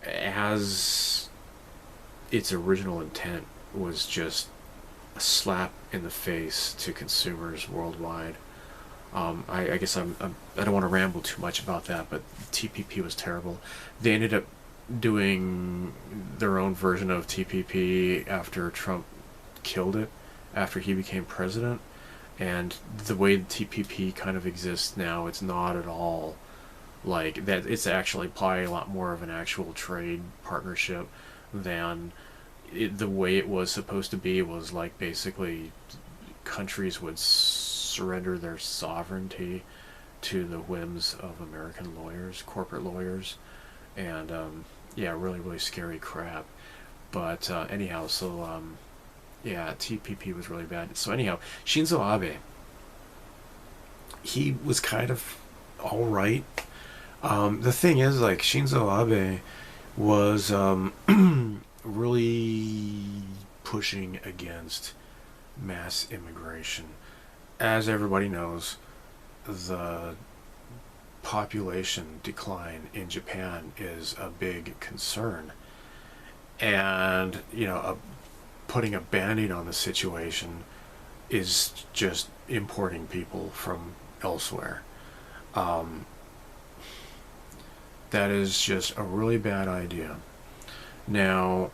as its original intent, was just a slap in the face to consumers worldwide. I guess I don't want to ramble too much about that, but TPP was terrible. They ended up doing their own version of TPP after Trump killed it, after he became president, and the way the TPP kind of exists now, it's not at all like that. It's actually probably a lot more of an actual trade partnership than the way it was supposed to be. It was like basically countries would surrender their sovereignty to the whims of American lawyers, corporate lawyers, and really scary crap. But anyhow, so yeah, TPP was really bad. So anyhow, Shinzo Abe, he was kind of all right. The thing is, like, Shinzo Abe was really pushing against mass immigration. As everybody knows, the population decline in Japan is a big concern, and putting a band-aid on the situation is just importing people from elsewhere. That is just a really bad idea. Now,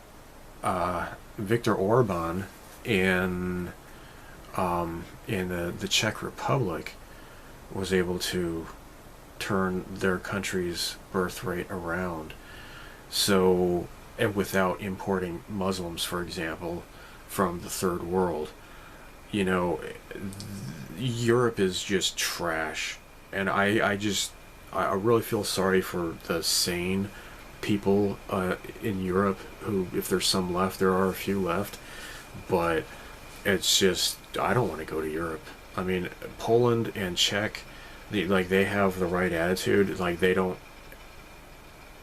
Viktor Orban in the Czech Republic was able to turn their country's birth rate around. So, and without importing Muslims, for example, from the third world. Europe is just trash, and I really feel sorry for the sane people in Europe who, if there's some left, there are a few left, but it's just, I don't want to go to Europe. I mean, Poland and Czech, they have the right attitude. Like, they don't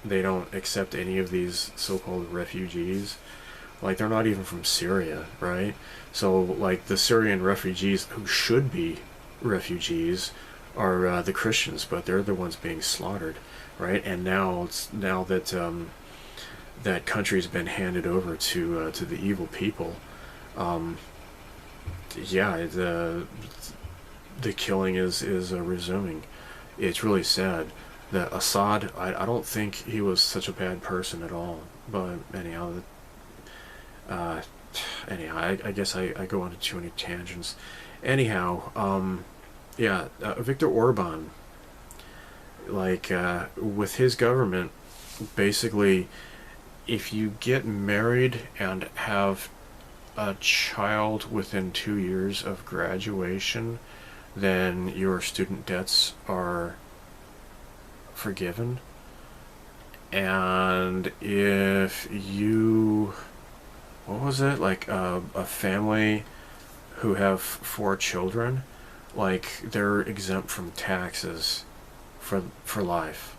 they don't accept any of these so-called refugees. Like, they're not even from Syria, right? So, like, the Syrian refugees who should be refugees are the Christians, but they're the ones being slaughtered, right? And now that that country's been handed over to the evil people, yeah, the killing is resuming. It's really sad. That Assad, I don't think he was such a bad person at all. But anyhow, I guess I go on to too many tangents. Anyhow, yeah, Viktor Orban, like, with his government, basically, if you get married and have a child within 2 years of graduation, then your student debts are forgiven. And if you, what was it, like a family who have 4 children, like, they're exempt from taxes for life.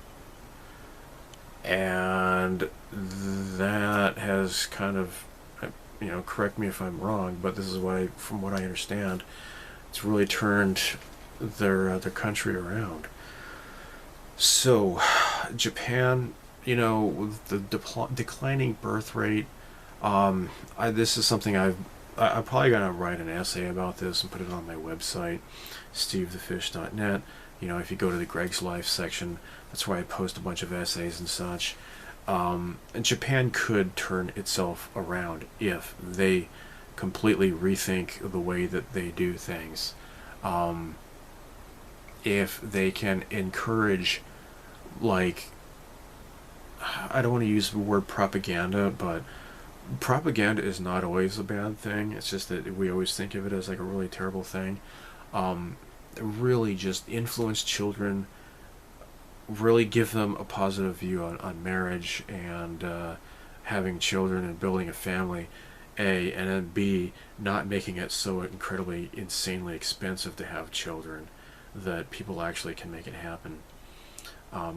And that has kind of, you know, correct me if I'm wrong, but this is what from what I understand, it's really turned their country around. So, Japan, you know, with the declining birth rate, this is something I'm probably gonna write an essay about this and put it on my website, stevethefish.net. You know, if you go to the Greg's Life section, that's where I post a bunch of essays and such. And Japan could turn itself around if they completely rethink the way that they do things. If they can encourage, like, I don't want to use the word propaganda, but propaganda is not always a bad thing. It's just that we always think of it as like a really terrible thing. Really just influence children, really give them a positive view on marriage and having children and building a family, A, and then B, not making it so incredibly insanely expensive to have children that people actually can make it happen. I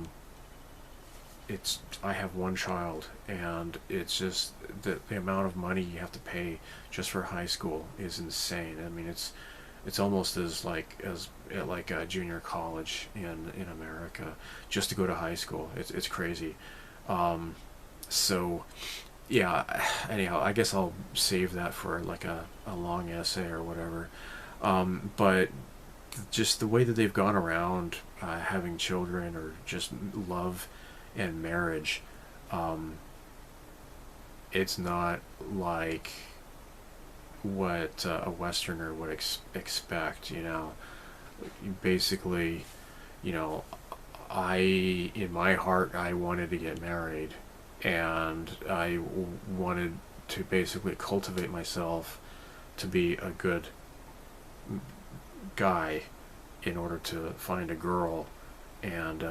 have 1 child, and it's just the amount of money you have to pay just for high school is insane. I mean, it's almost as like a junior college in America just to go to high school. It's crazy. So yeah, anyhow, I guess I'll save that for like a long essay or whatever. But just the way that they've gone around having children or just love and marriage, it's not like what a Westerner would expect, you know. Basically, you know, in my heart, I wanted to get married, and I wanted to basically cultivate myself to be a good guy in order to find a girl and,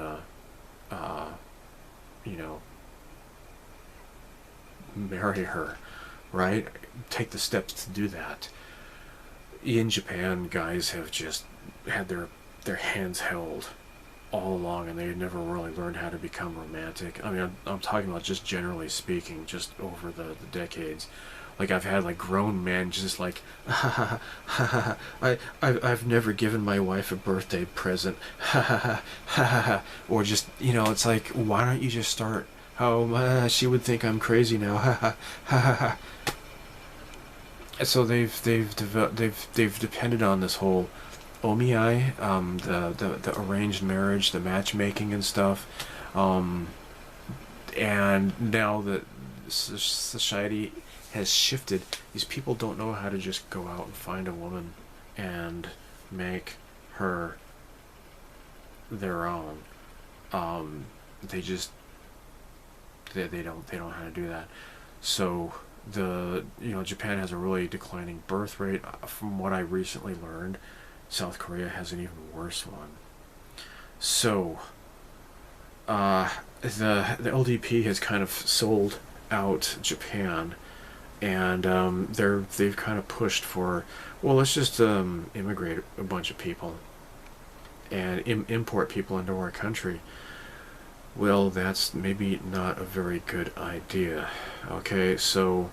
you know, marry her, right? Take the steps to do that. In Japan, guys have just had their hands held all along, and they never really learned how to become romantic. I mean, I'm talking about just generally speaking, just over the decades. Like, I've had like grown men just like, I've never given my wife a birthday present, or just, you know, it's like, why don't you just start? Oh, she would think I'm crazy now, So they've depended on this whole omiai, the arranged marriage, the matchmaking and stuff, and now that society has shifted, these people don't know how to just go out and find a woman and make her their own. They don't know how to do that. So Japan has a really declining birth rate. From what I recently learned, South Korea has an even worse one. So the LDP has kind of sold out Japan, and they've kind of pushed for, well, let's just immigrate a bunch of people and import people into our country. Well, that's maybe not a very good idea. Okay, so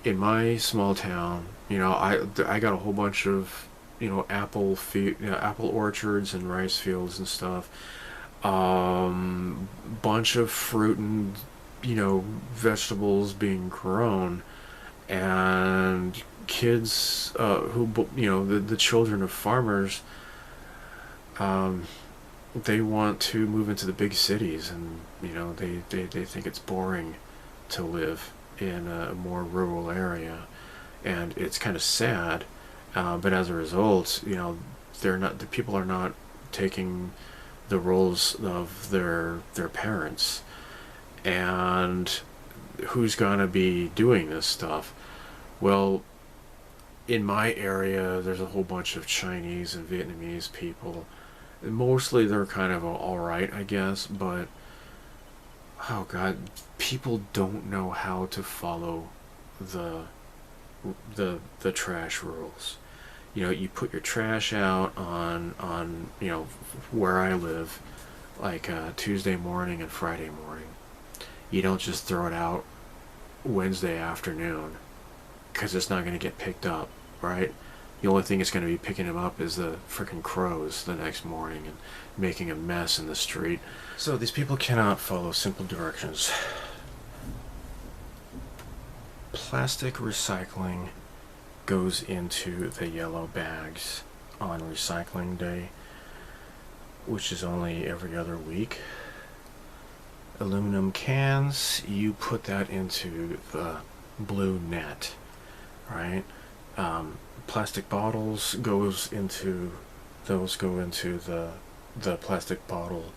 in my small town, you know, I got a whole bunch of, you know, apple orchards and rice fields and stuff. Bunch of fruit and, you know, vegetables being grown, and kids who, you know, the children of farmers, they want to move into the big cities, and, you know, they think it's boring to live in a more rural area, and it's kind of sad, but as a result, you know, the people are not taking the roles of their parents, and who's gonna be doing this stuff? Well, in my area, there's a whole bunch of Chinese and Vietnamese people. Mostly they're kind of alright, I guess, but oh god, people don't know how to follow the trash rules. You know, you put your trash out on you know, where I live, like Tuesday morning and Friday morning. You don't just throw it out Wednesday afternoon, because it's not going to get picked up, right? The only thing it's going to be picking them up is the frickin' crows the next morning and making a mess in the street. So these people cannot follow simple directions. Plastic recycling goes into the yellow bags on recycling day, which is only every other week. Aluminum cans, you put that into the blue net, right? Plastic bottles go into the plastic bottle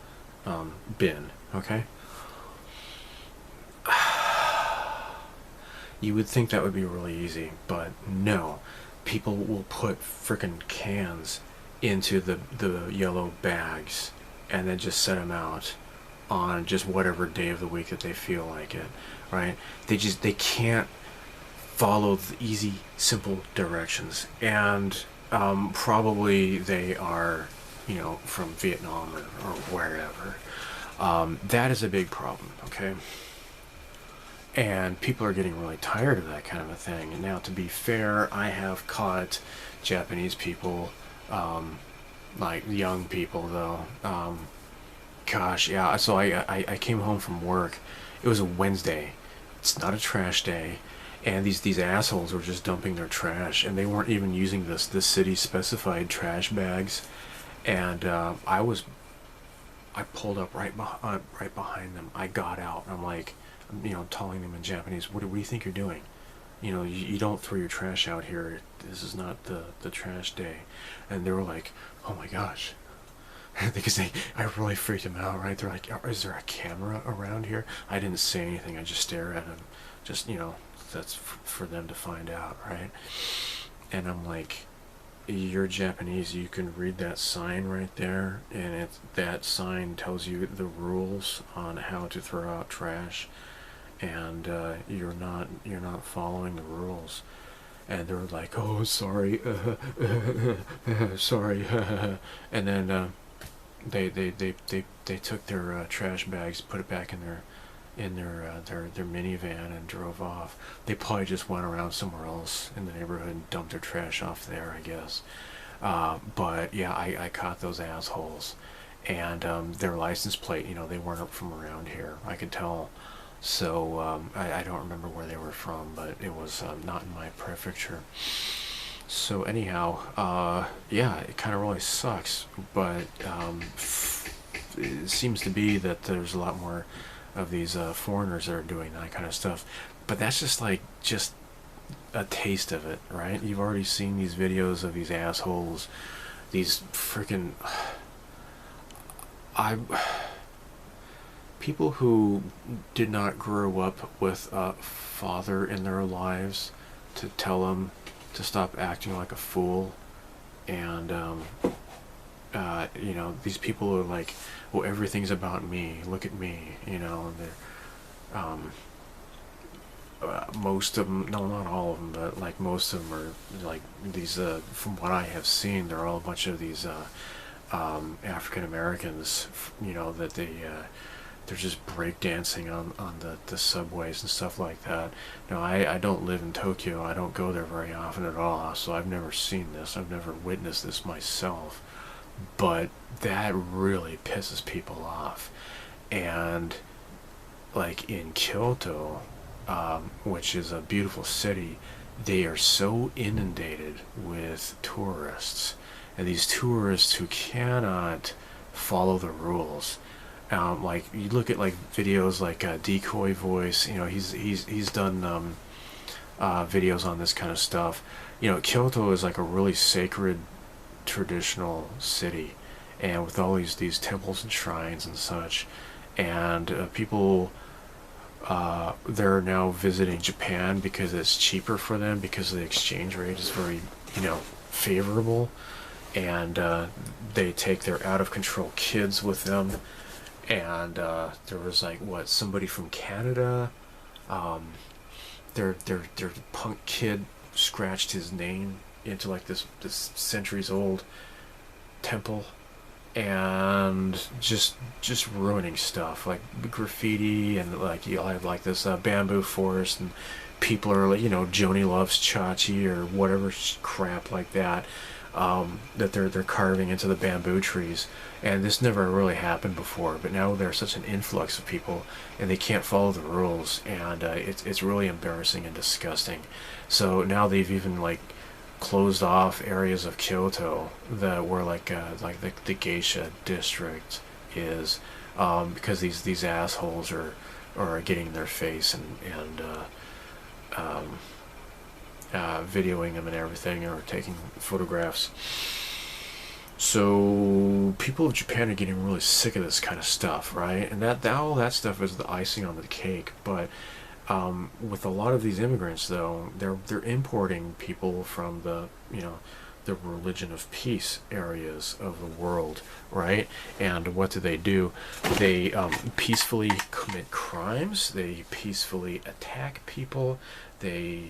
bin, okay? You would think that would be really easy, but no. People will put frickin' cans into the yellow bags and then just set them out on just whatever day of the week that they feel like it, right? They can't follow the easy, simple directions, and probably they are, you know, from Vietnam or wherever. That is a big problem, okay? And people are getting really tired of that kind of a thing. And now, to be fair, I have caught Japanese people, like young people though. Gosh, yeah. So I came home from work. It was a Wednesday. It's not a trash day. And these assholes were just dumping their trash, and they weren't even using this city specified trash bags. And I pulled up right behind them. I got out. And I'm like, you know, telling them in Japanese, what do you think you're doing? You know, you don't throw your trash out here. This is not the trash day. And they were like, oh my gosh. Because I really freaked them out, right? They're like, is there a camera around here? I didn't say anything. I just stare at them. Just, you know, that's for them to find out, right? And I'm like, you're Japanese, you can read that sign right there, and that sign tells you the rules on how to throw out trash, and you're not following the rules. And they were like, oh, sorry, sorry, and then they took their trash bags, put it back in their minivan and drove off. They probably just went around somewhere else in the neighborhood and dumped their trash off there, I guess. But yeah, I caught those assholes, and their license plate, you know, they weren't from around here. I could tell. So I don't remember where they were from, but it was not in my prefecture. So anyhow, yeah, it kind of really sucks, but it seems to be that there's a lot more of these foreigners that are doing that kind of stuff. But that's just a taste of it, right? You've already seen these videos of these assholes, these freaking people who did not grow up with a father in their lives to tell them to stop acting like a fool. And you know, these people are like, well, everything's about me, look at me, you know. They're most of them, no, not all of them, but like most of them are like these, from what I have seen, they're all a bunch of these African Americans, you know, that they they're just breakdancing on the subways and stuff like that. Now, I don't live in Tokyo. I don't go there very often at all, so I've never seen this. I've never witnessed this myself. But that really pisses people off. And like in Kyoto, which is a beautiful city, they are so inundated with tourists, and these tourists who cannot follow the rules. Like you look at like videos like Decoy Voice, you know, he's done videos on this kind of stuff. You know, Kyoto is like a really sacred traditional city, and with all these temples and shrines and such, and people they're now visiting Japan because it's cheaper for them, because the exchange rate is very, you know, favorable, and they take their out of control kids with them. And there was like somebody from Canada, their punk kid scratched his name into like this centuries old temple, and just ruining stuff like graffiti, and like you'll have like this bamboo forest, and people are like, you know, Joni loves Chachi or whatever crap like that, that they're carving into the bamboo trees. And this never really happened before, but now there's such an influx of people, and they can't follow the rules, and it's really embarrassing and disgusting. So now they've even like closed off areas of Kyoto that were like the geisha district is, because these assholes are getting in their face and videoing them and everything, or taking photographs. So people of Japan are getting really sick of this kind of stuff, right? And that all that stuff is the icing on the cake. But with a lot of these immigrants, though, they're importing people from the religion of peace areas of the world, right? And what do? They peacefully commit crimes. They peacefully attack people. They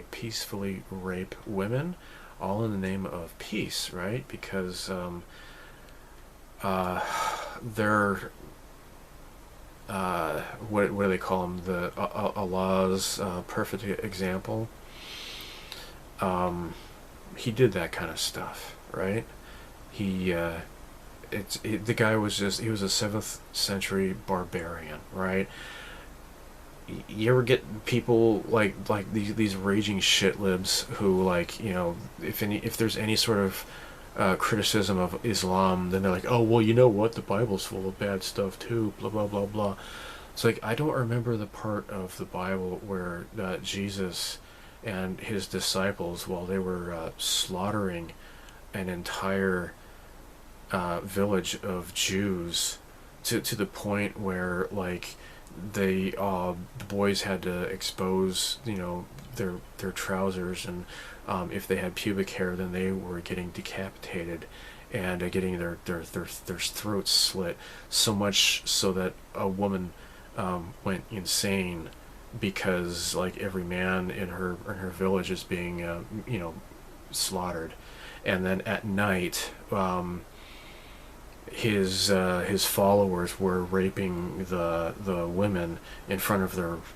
peacefully rape women, all in the name of peace, right? Because they're what do they call them? The Allah's perfect example. He did that kind of stuff, right? The guy was a 7th century barbarian, right? You ever get people like these raging shitlibs who, like, you know, if there's any sort of criticism of Islam, then they're like, oh well, you know what, the Bible's full of bad stuff too, blah blah blah blah. It's like, I don't remember the part of the Bible where Jesus and his disciples, while they were slaughtering an entire village of Jews to the point where, like, the boys had to expose, you know, their trousers, and if they had pubic hair, then they were getting decapitated and getting their throats slit, so much so that a woman went insane because, like, every man in her village is being you know, slaughtered. And then at night, his followers were raping the women in front of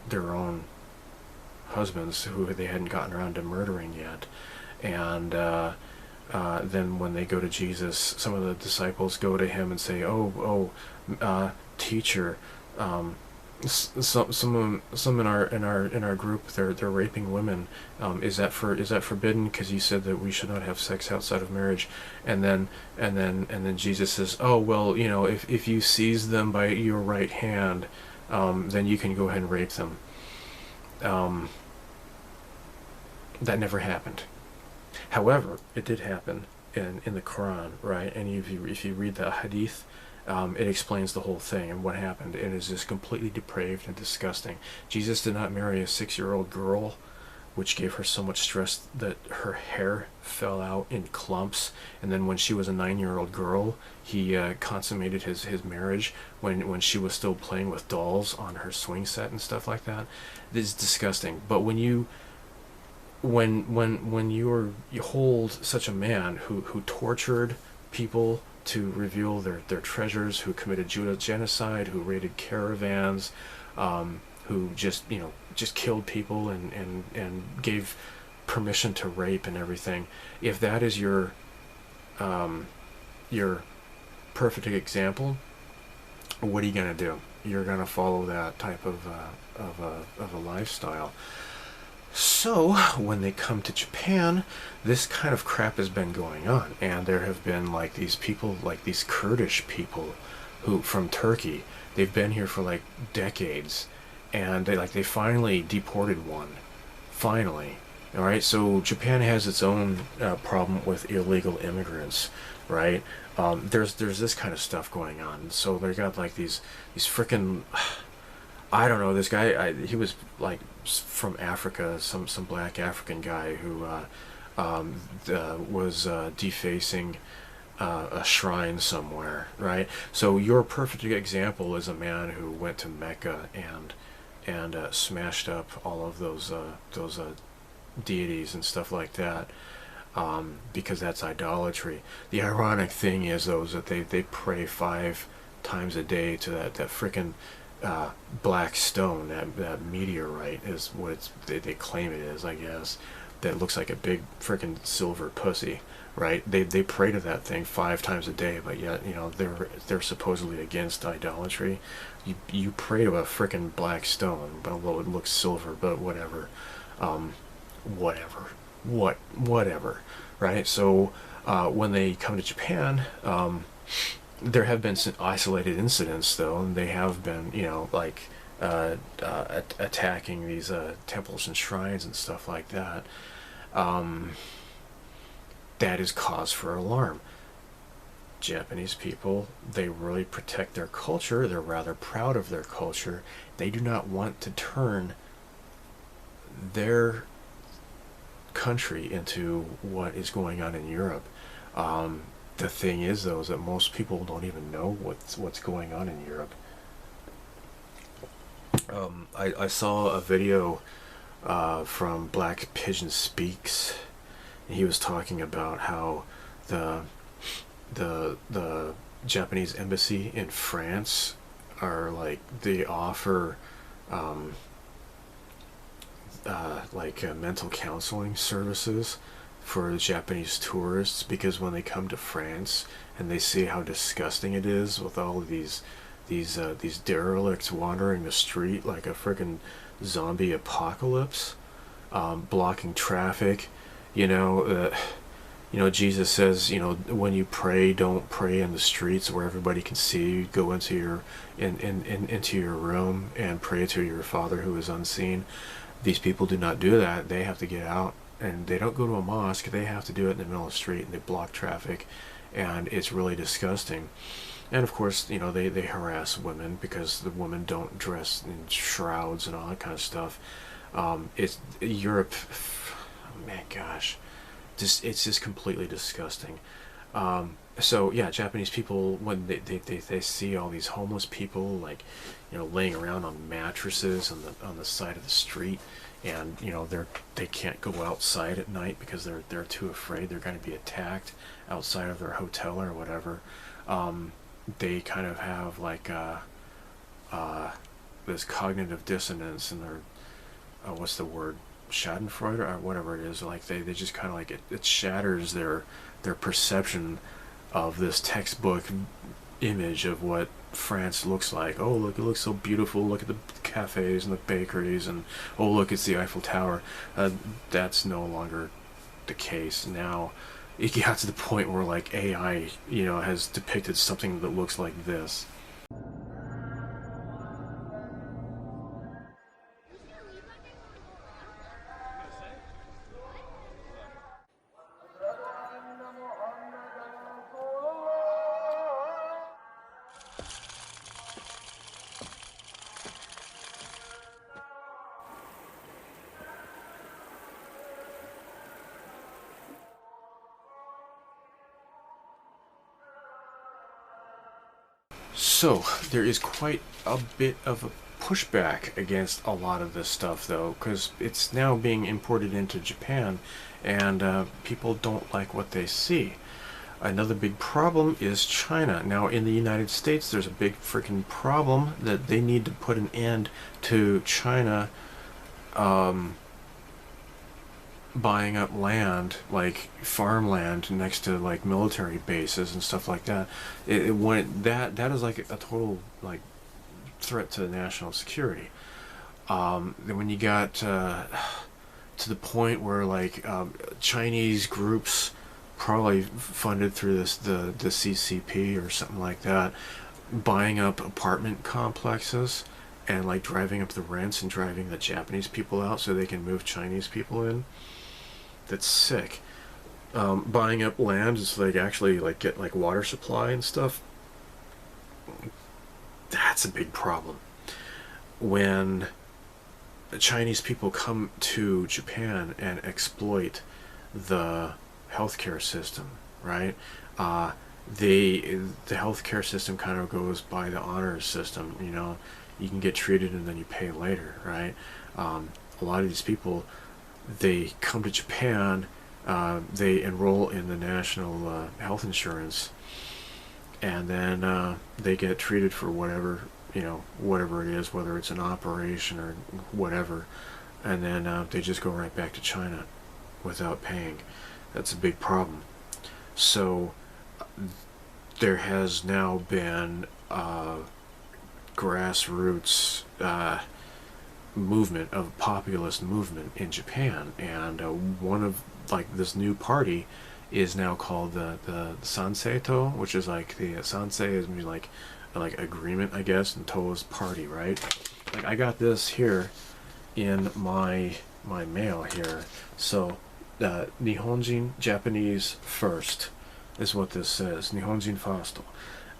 their own husbands, who they hadn't gotten around to murdering yet. And then when they go to Jesus, some of the disciples go to him and say, "Oh, teacher, some in our group, they're raping women. Is that forbidden? Because you said that we should not have sex outside of marriage." And then Jesus says, "Oh well, you know, if you seize them by your right hand, then you can go ahead and rape them." That never happened. However, it did happen in the Quran, right? And if you read the Hadith, it explains the whole thing and what happened. It is just completely depraved and disgusting. Jesus did not marry a 6-year-old girl, which gave her so much stress that her hair fell out in clumps. And then when she was a 9-year-old girl, he consummated his marriage when she was still playing with dolls on her swing set and stuff like that. This is disgusting. But when you hold such a man who tortured people to reveal their treasures, who committed genocide, who raided caravans, who just killed people and gave permission to rape and everything. If that is your perfect example, what are you gonna do? You're gonna follow that type of a lifestyle. So when they come to Japan, this kind of crap has been going on, and there have been like these people, like these Kurdish people, who from Turkey. They've been here for like decades, and they finally deported one. Finally, all right. So Japan has its own problem with illegal immigrants, right? There's this kind of stuff going on. So they got like these frickin', I don't know, this guy, he was like from Africa, some black African guy who was defacing a shrine somewhere, right? So your perfect example is a man who went to Mecca and smashed up all of those deities and stuff like that, because that's idolatry. The ironic thing is, though, is that they pray 5 times a day to that frickin' black stone, that meteorite is what they claim it is, I guess, that looks like a big frickin' silver pussy, right? They pray to that thing 5 times a day, but yet, you know, they're supposedly against idolatry. You pray to a frickin' black stone, but although it looks silver, but whatever, whatever, right? So when they come to Japan, there have been some isolated incidents, though, and they have been, you know, like attacking these temples and shrines and stuff like that. That is cause for alarm. Japanese people, they really protect their culture. They're rather proud of their culture. They do not want to turn their country into what is going on in Europe. The thing is, though, is that most people don't even know what's going on in Europe. I saw a video from Black Pigeon Speaks, and he was talking about how the Japanese embassy in France are like, they offer mental counseling services for Japanese tourists, because when they come to France and they see how disgusting it is with all of these derelicts wandering the street like a friggin' zombie apocalypse, blocking traffic, you know, Jesus says, you know, when you pray, don't pray in the streets where everybody can see you. Go into your into your room and pray to your Father who is unseen. These people do not do that. They have to get out, and they don't go to a mosque. They have to do it in the middle of the street, and they block traffic, and it's really disgusting. And of course, you know, they harass women because the women don't dress in shrouds and all that kind of stuff. It's Europe, man, gosh, it's just completely disgusting. So yeah, Japanese people, when they see all these homeless people, like, you know, laying around on mattresses on the side of the street, and you know, they can't go outside at night because they're too afraid they're going to be attacked outside of their hotel or whatever. They kind of have like this cognitive dissonance, and they're what's the word, Schadenfreude or whatever it is. Like they just kind of like it shatters their perception of this textbook image of what France looks like. Oh, look, it looks so beautiful. Look at the cafes and the bakeries, and oh, look, it's the Eiffel Tower. That's no longer the case now. It got to the point where like AI, you know, has depicted something that looks like this. So, there is quite a bit of a pushback against a lot of this stuff, though, because it's now being imported into Japan, and people don't like what they see. Another big problem is China. Now, in the United States, there's a big freaking problem that they need to put an end to China buying up land, like farmland next to like military bases and stuff like that. That is like a total like threat to national security. Then when you got to the point where like Chinese groups, probably funded through the CCP or something like that, buying up apartment complexes and like driving up the rents and driving the Japanese people out so they can move Chinese people in. That's sick. Buying up land so they actually like get like water supply and stuff. That's a big problem. When Chinese people come to Japan and exploit the healthcare system, right? The healthcare system kind of goes by the honor system. You know, you can get treated and then you pay later, right? A lot of these people, they come to Japan, they enroll in the national health insurance, and then they get treated for whatever, you know, whatever it is, whether it's an operation or whatever, and then they just go right back to China without paying. That's a big problem. So there has now been grassroots movement, of populist movement in Japan, and one of like this new party is now called the Sanseito, which is like the Sansei is mean like agreement, I guess, and To is party, right? Like I got this here in my mail here. So Nihonjin, Japanese first, is what this says. Nihonjin Fasto.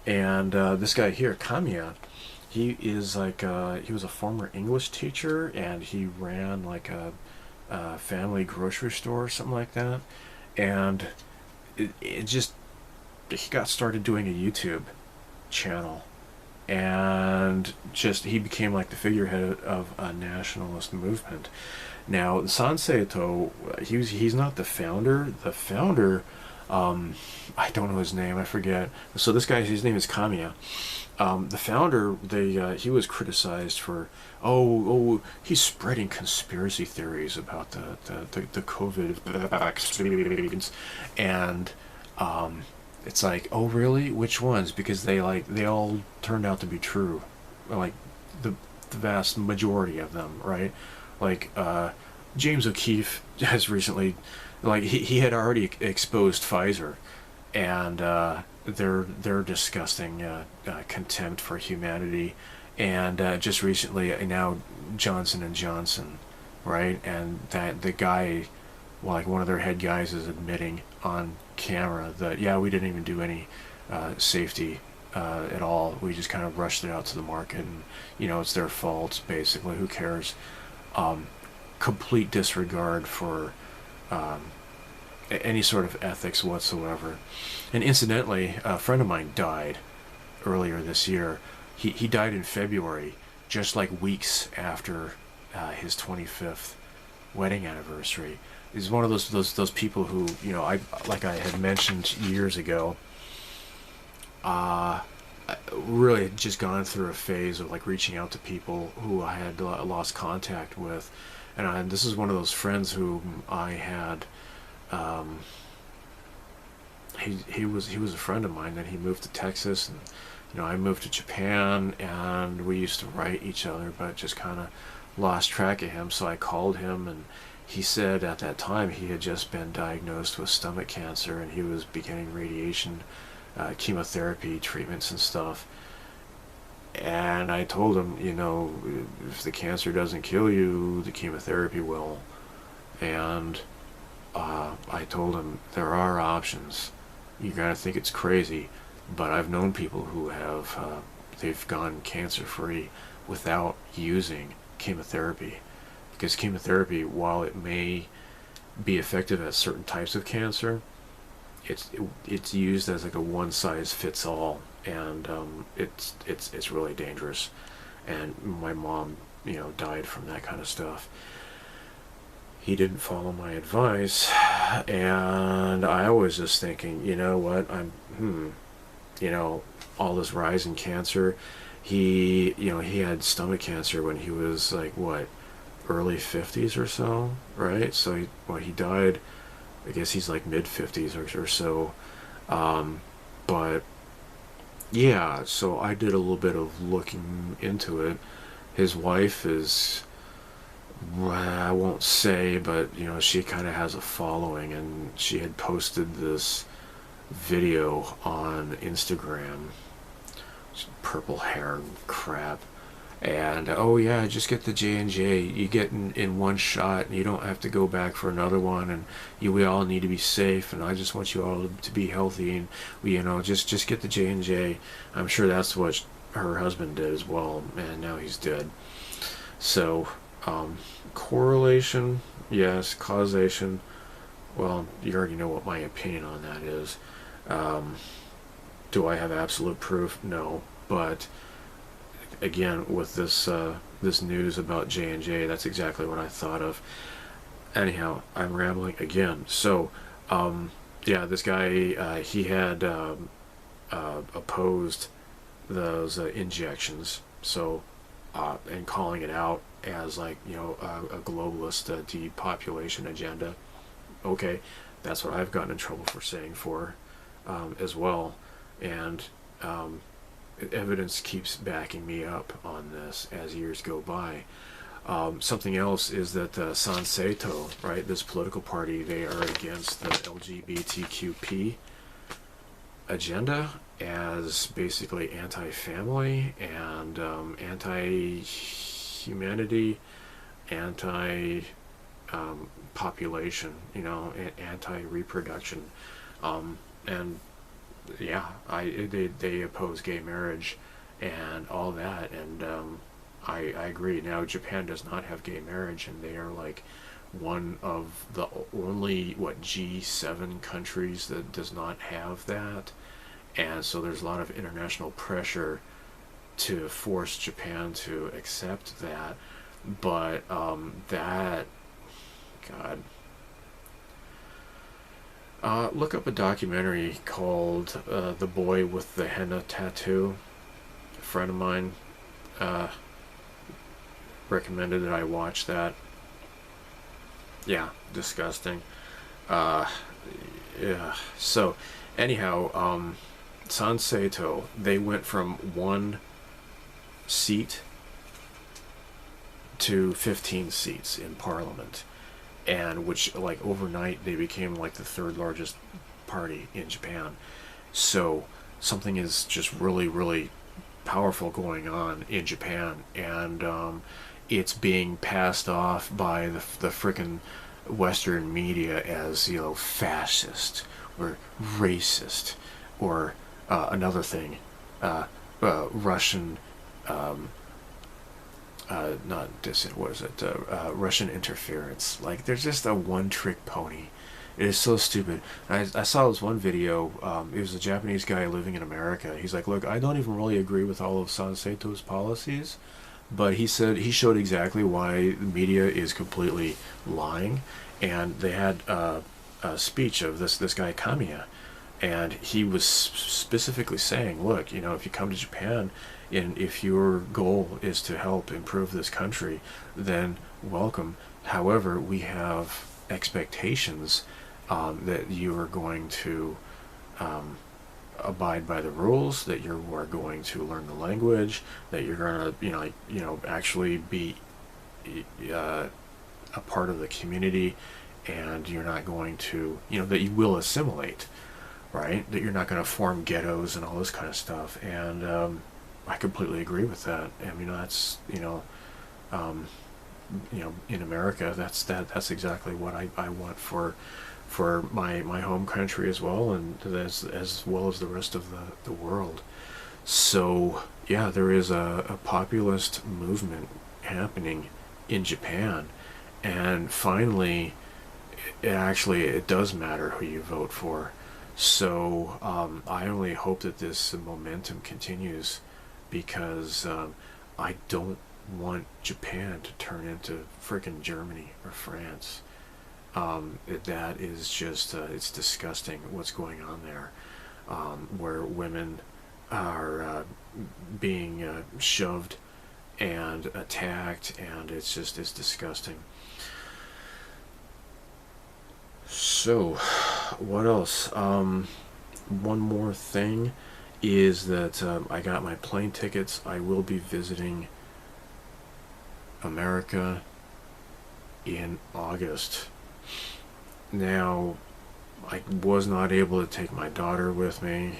And this guy here, Kamiya, he is like he was a former English teacher, and he ran like a family grocery store or something like that. And it just, he got started doing a YouTube channel, and just he became like the figurehead of a nationalist movement. Now Sanseito, he's not the founder. The founder, I don't know his name, I forget. So this guy, his name is Kamiya. The founder, he was criticized for he's spreading conspiracy theories about the COVID vaccines, and it's like, oh really? Which ones? Because they all turned out to be true, like the vast majority of them, right? Like James O'Keefe has recently, like he had already exposed Pfizer, and their disgusting contempt for humanity, and just recently now Johnson & Johnson, right? And that the guy, well, like one of their head guys, is admitting on camera that yeah, we didn't even do any safety at all. We just kind of rushed it out to the market, and you know, it's their fault basically. Who cares? Complete disregard for any sort of ethics whatsoever. And incidentally, a friend of mine died earlier this year. He died in February, just like weeks after his 25th wedding anniversary. He's one of those people who, you know, like I had mentioned years ago, really had just gone through a phase of like reaching out to people who I had lost contact with, and this is one of those friends whom I had. He was a friend of mine. Then he moved to Texas, and you know, I moved to Japan, and we used to write each other, but just kind of lost track of him. So I called him, and he said at that time he had just been diagnosed with stomach cancer, and he was beginning radiation, chemotherapy treatments and stuff. And I told him, you know, if the cancer doesn't kill you, the chemotherapy will. And I told him there are options. You're gonna think it's crazy, but I've known people who have they've gone cancer-free without using chemotherapy, because chemotherapy, while it may be effective at certain types of cancer, it's used as like a one-size-fits-all, and it's really dangerous. And my mom, you know, died from that kind of stuff. He didn't follow my advice, And I was just thinking, you know what, you know, all this rise in cancer. He had stomach cancer when he was like, what, early 50s or so, right? So he died, I guess he's like mid 50s or so. But yeah, so I did a little bit of looking into it. His wife is, I won't say, but you know, she kind of has a following, and she had posted this video on Instagram, purple hair and crap, and oh yeah, just get the J&J, you get in one shot and you don't have to go back for another one, and we all need to be safe, and I just want you all to be healthy, and you know, just get the J&J. I'm sure that's what her husband did as well, and now he's dead. So correlation, yes. Causation, well, you already know what my opinion on that is. Do I have absolute proof? No. But again, with this this news about J&J, that's exactly what I thought of. Anyhow, I'm rambling again. So yeah, this guy, he had opposed those injections, so and calling it out as like, you know, a globalist depopulation agenda. Okay, that's what I've gotten in trouble for saying for as well, and evidence keeps backing me up on this as years go by. Something else is that Sanseito, right, this political party, they are against the LGBTQP agenda as basically anti-family and anti-humanity, anti-population, you know, anti-reproduction, and yeah, they oppose gay marriage and all that, and I agree. Now, Japan does not have gay marriage, and they are like one of the only, what, G7 countries that does not have that, and so there's a lot of international pressure to force Japan to accept that, but that, God, look up a documentary called The Boy with the Henna Tattoo. A friend of mine recommended that I watch that. Yeah, disgusting. Yeah. So, anyhow, Sanseito, they went from 1 seat to 15 seats in Parliament, and which, like, overnight they became like the 3rd largest party in Japan. So something is just really, really powerful going on in Japan, and it's being passed off by the frickin' Western media as, you know, fascist or racist or another thing, Russian, not dissident, what is it, Russian interference. Like, they're just a one-trick pony. It is so stupid. I saw this one video, it was a Japanese guy living in America. He's like, look, I don't even really agree with all of Sanseito's policies, but he said, he showed exactly why the media is completely lying, and they had a speech of this guy Kamiya, and he was specifically saying, look, you know, if you come to Japan, and if your goal is to help improve this country, then welcome. However, we have expectations that you are going to abide by the rules, that you are going to learn the language, that you're going to, actually be a part of the community, and you're not going to, that you will assimilate, right? That you're not going to form ghettos and all this kind of stuff. And I completely agree with that. I mean, that's, in America, that's exactly what I want for my home country as well, and as well as the rest of the world. So yeah, there is a populist movement happening in Japan, and finally it does matter who you vote for. So I only hope that this momentum continues, because I don't want Japan to turn into frickin' Germany or France. That is just, it's disgusting what's going on there, where women are being shoved and attacked, and it's disgusting. So, what else? One more thing is that I got my plane tickets. I will be visiting America in August. Now, I was not able to take my daughter with me.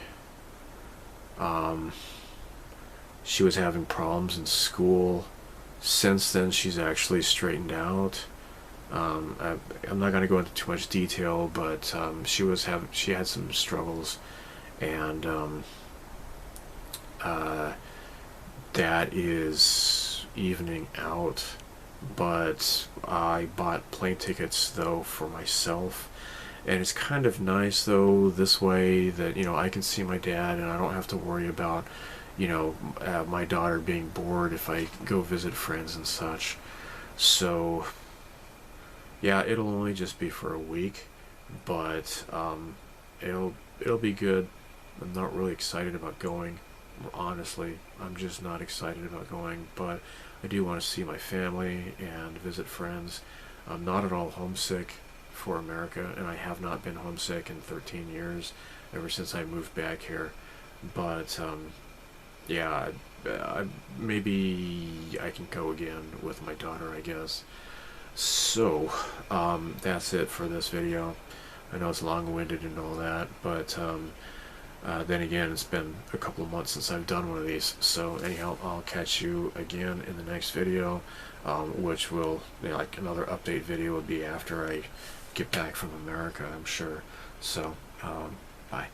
She was having problems in school. Since then, she's actually straightened out. I'm not going to go into too much detail, but she had some struggles, and that is evening out. But I bought plane tickets though for myself, and it's kind of nice though this way that, you know, I can see my dad and I don't have to worry about, you know, my daughter being bored if I go visit friends and such. So yeah, it'll only just be for a week, but it'll be good. I'm not really excited about going. Honestly, I'm just not excited about going, but I do want to see my family and visit friends. I'm not at all homesick for America, and I have not been homesick in 13 years, ever since I moved back here. But yeah, maybe I can go again with my daughter, I guess. So that's it for this video. I know it's long-winded and all that, but then again, it's been a couple of months since I've done one of these. So anyhow, I'll catch you again in the next video, which will, you know, like another update video will be after I get back from America, I'm sure. So bye.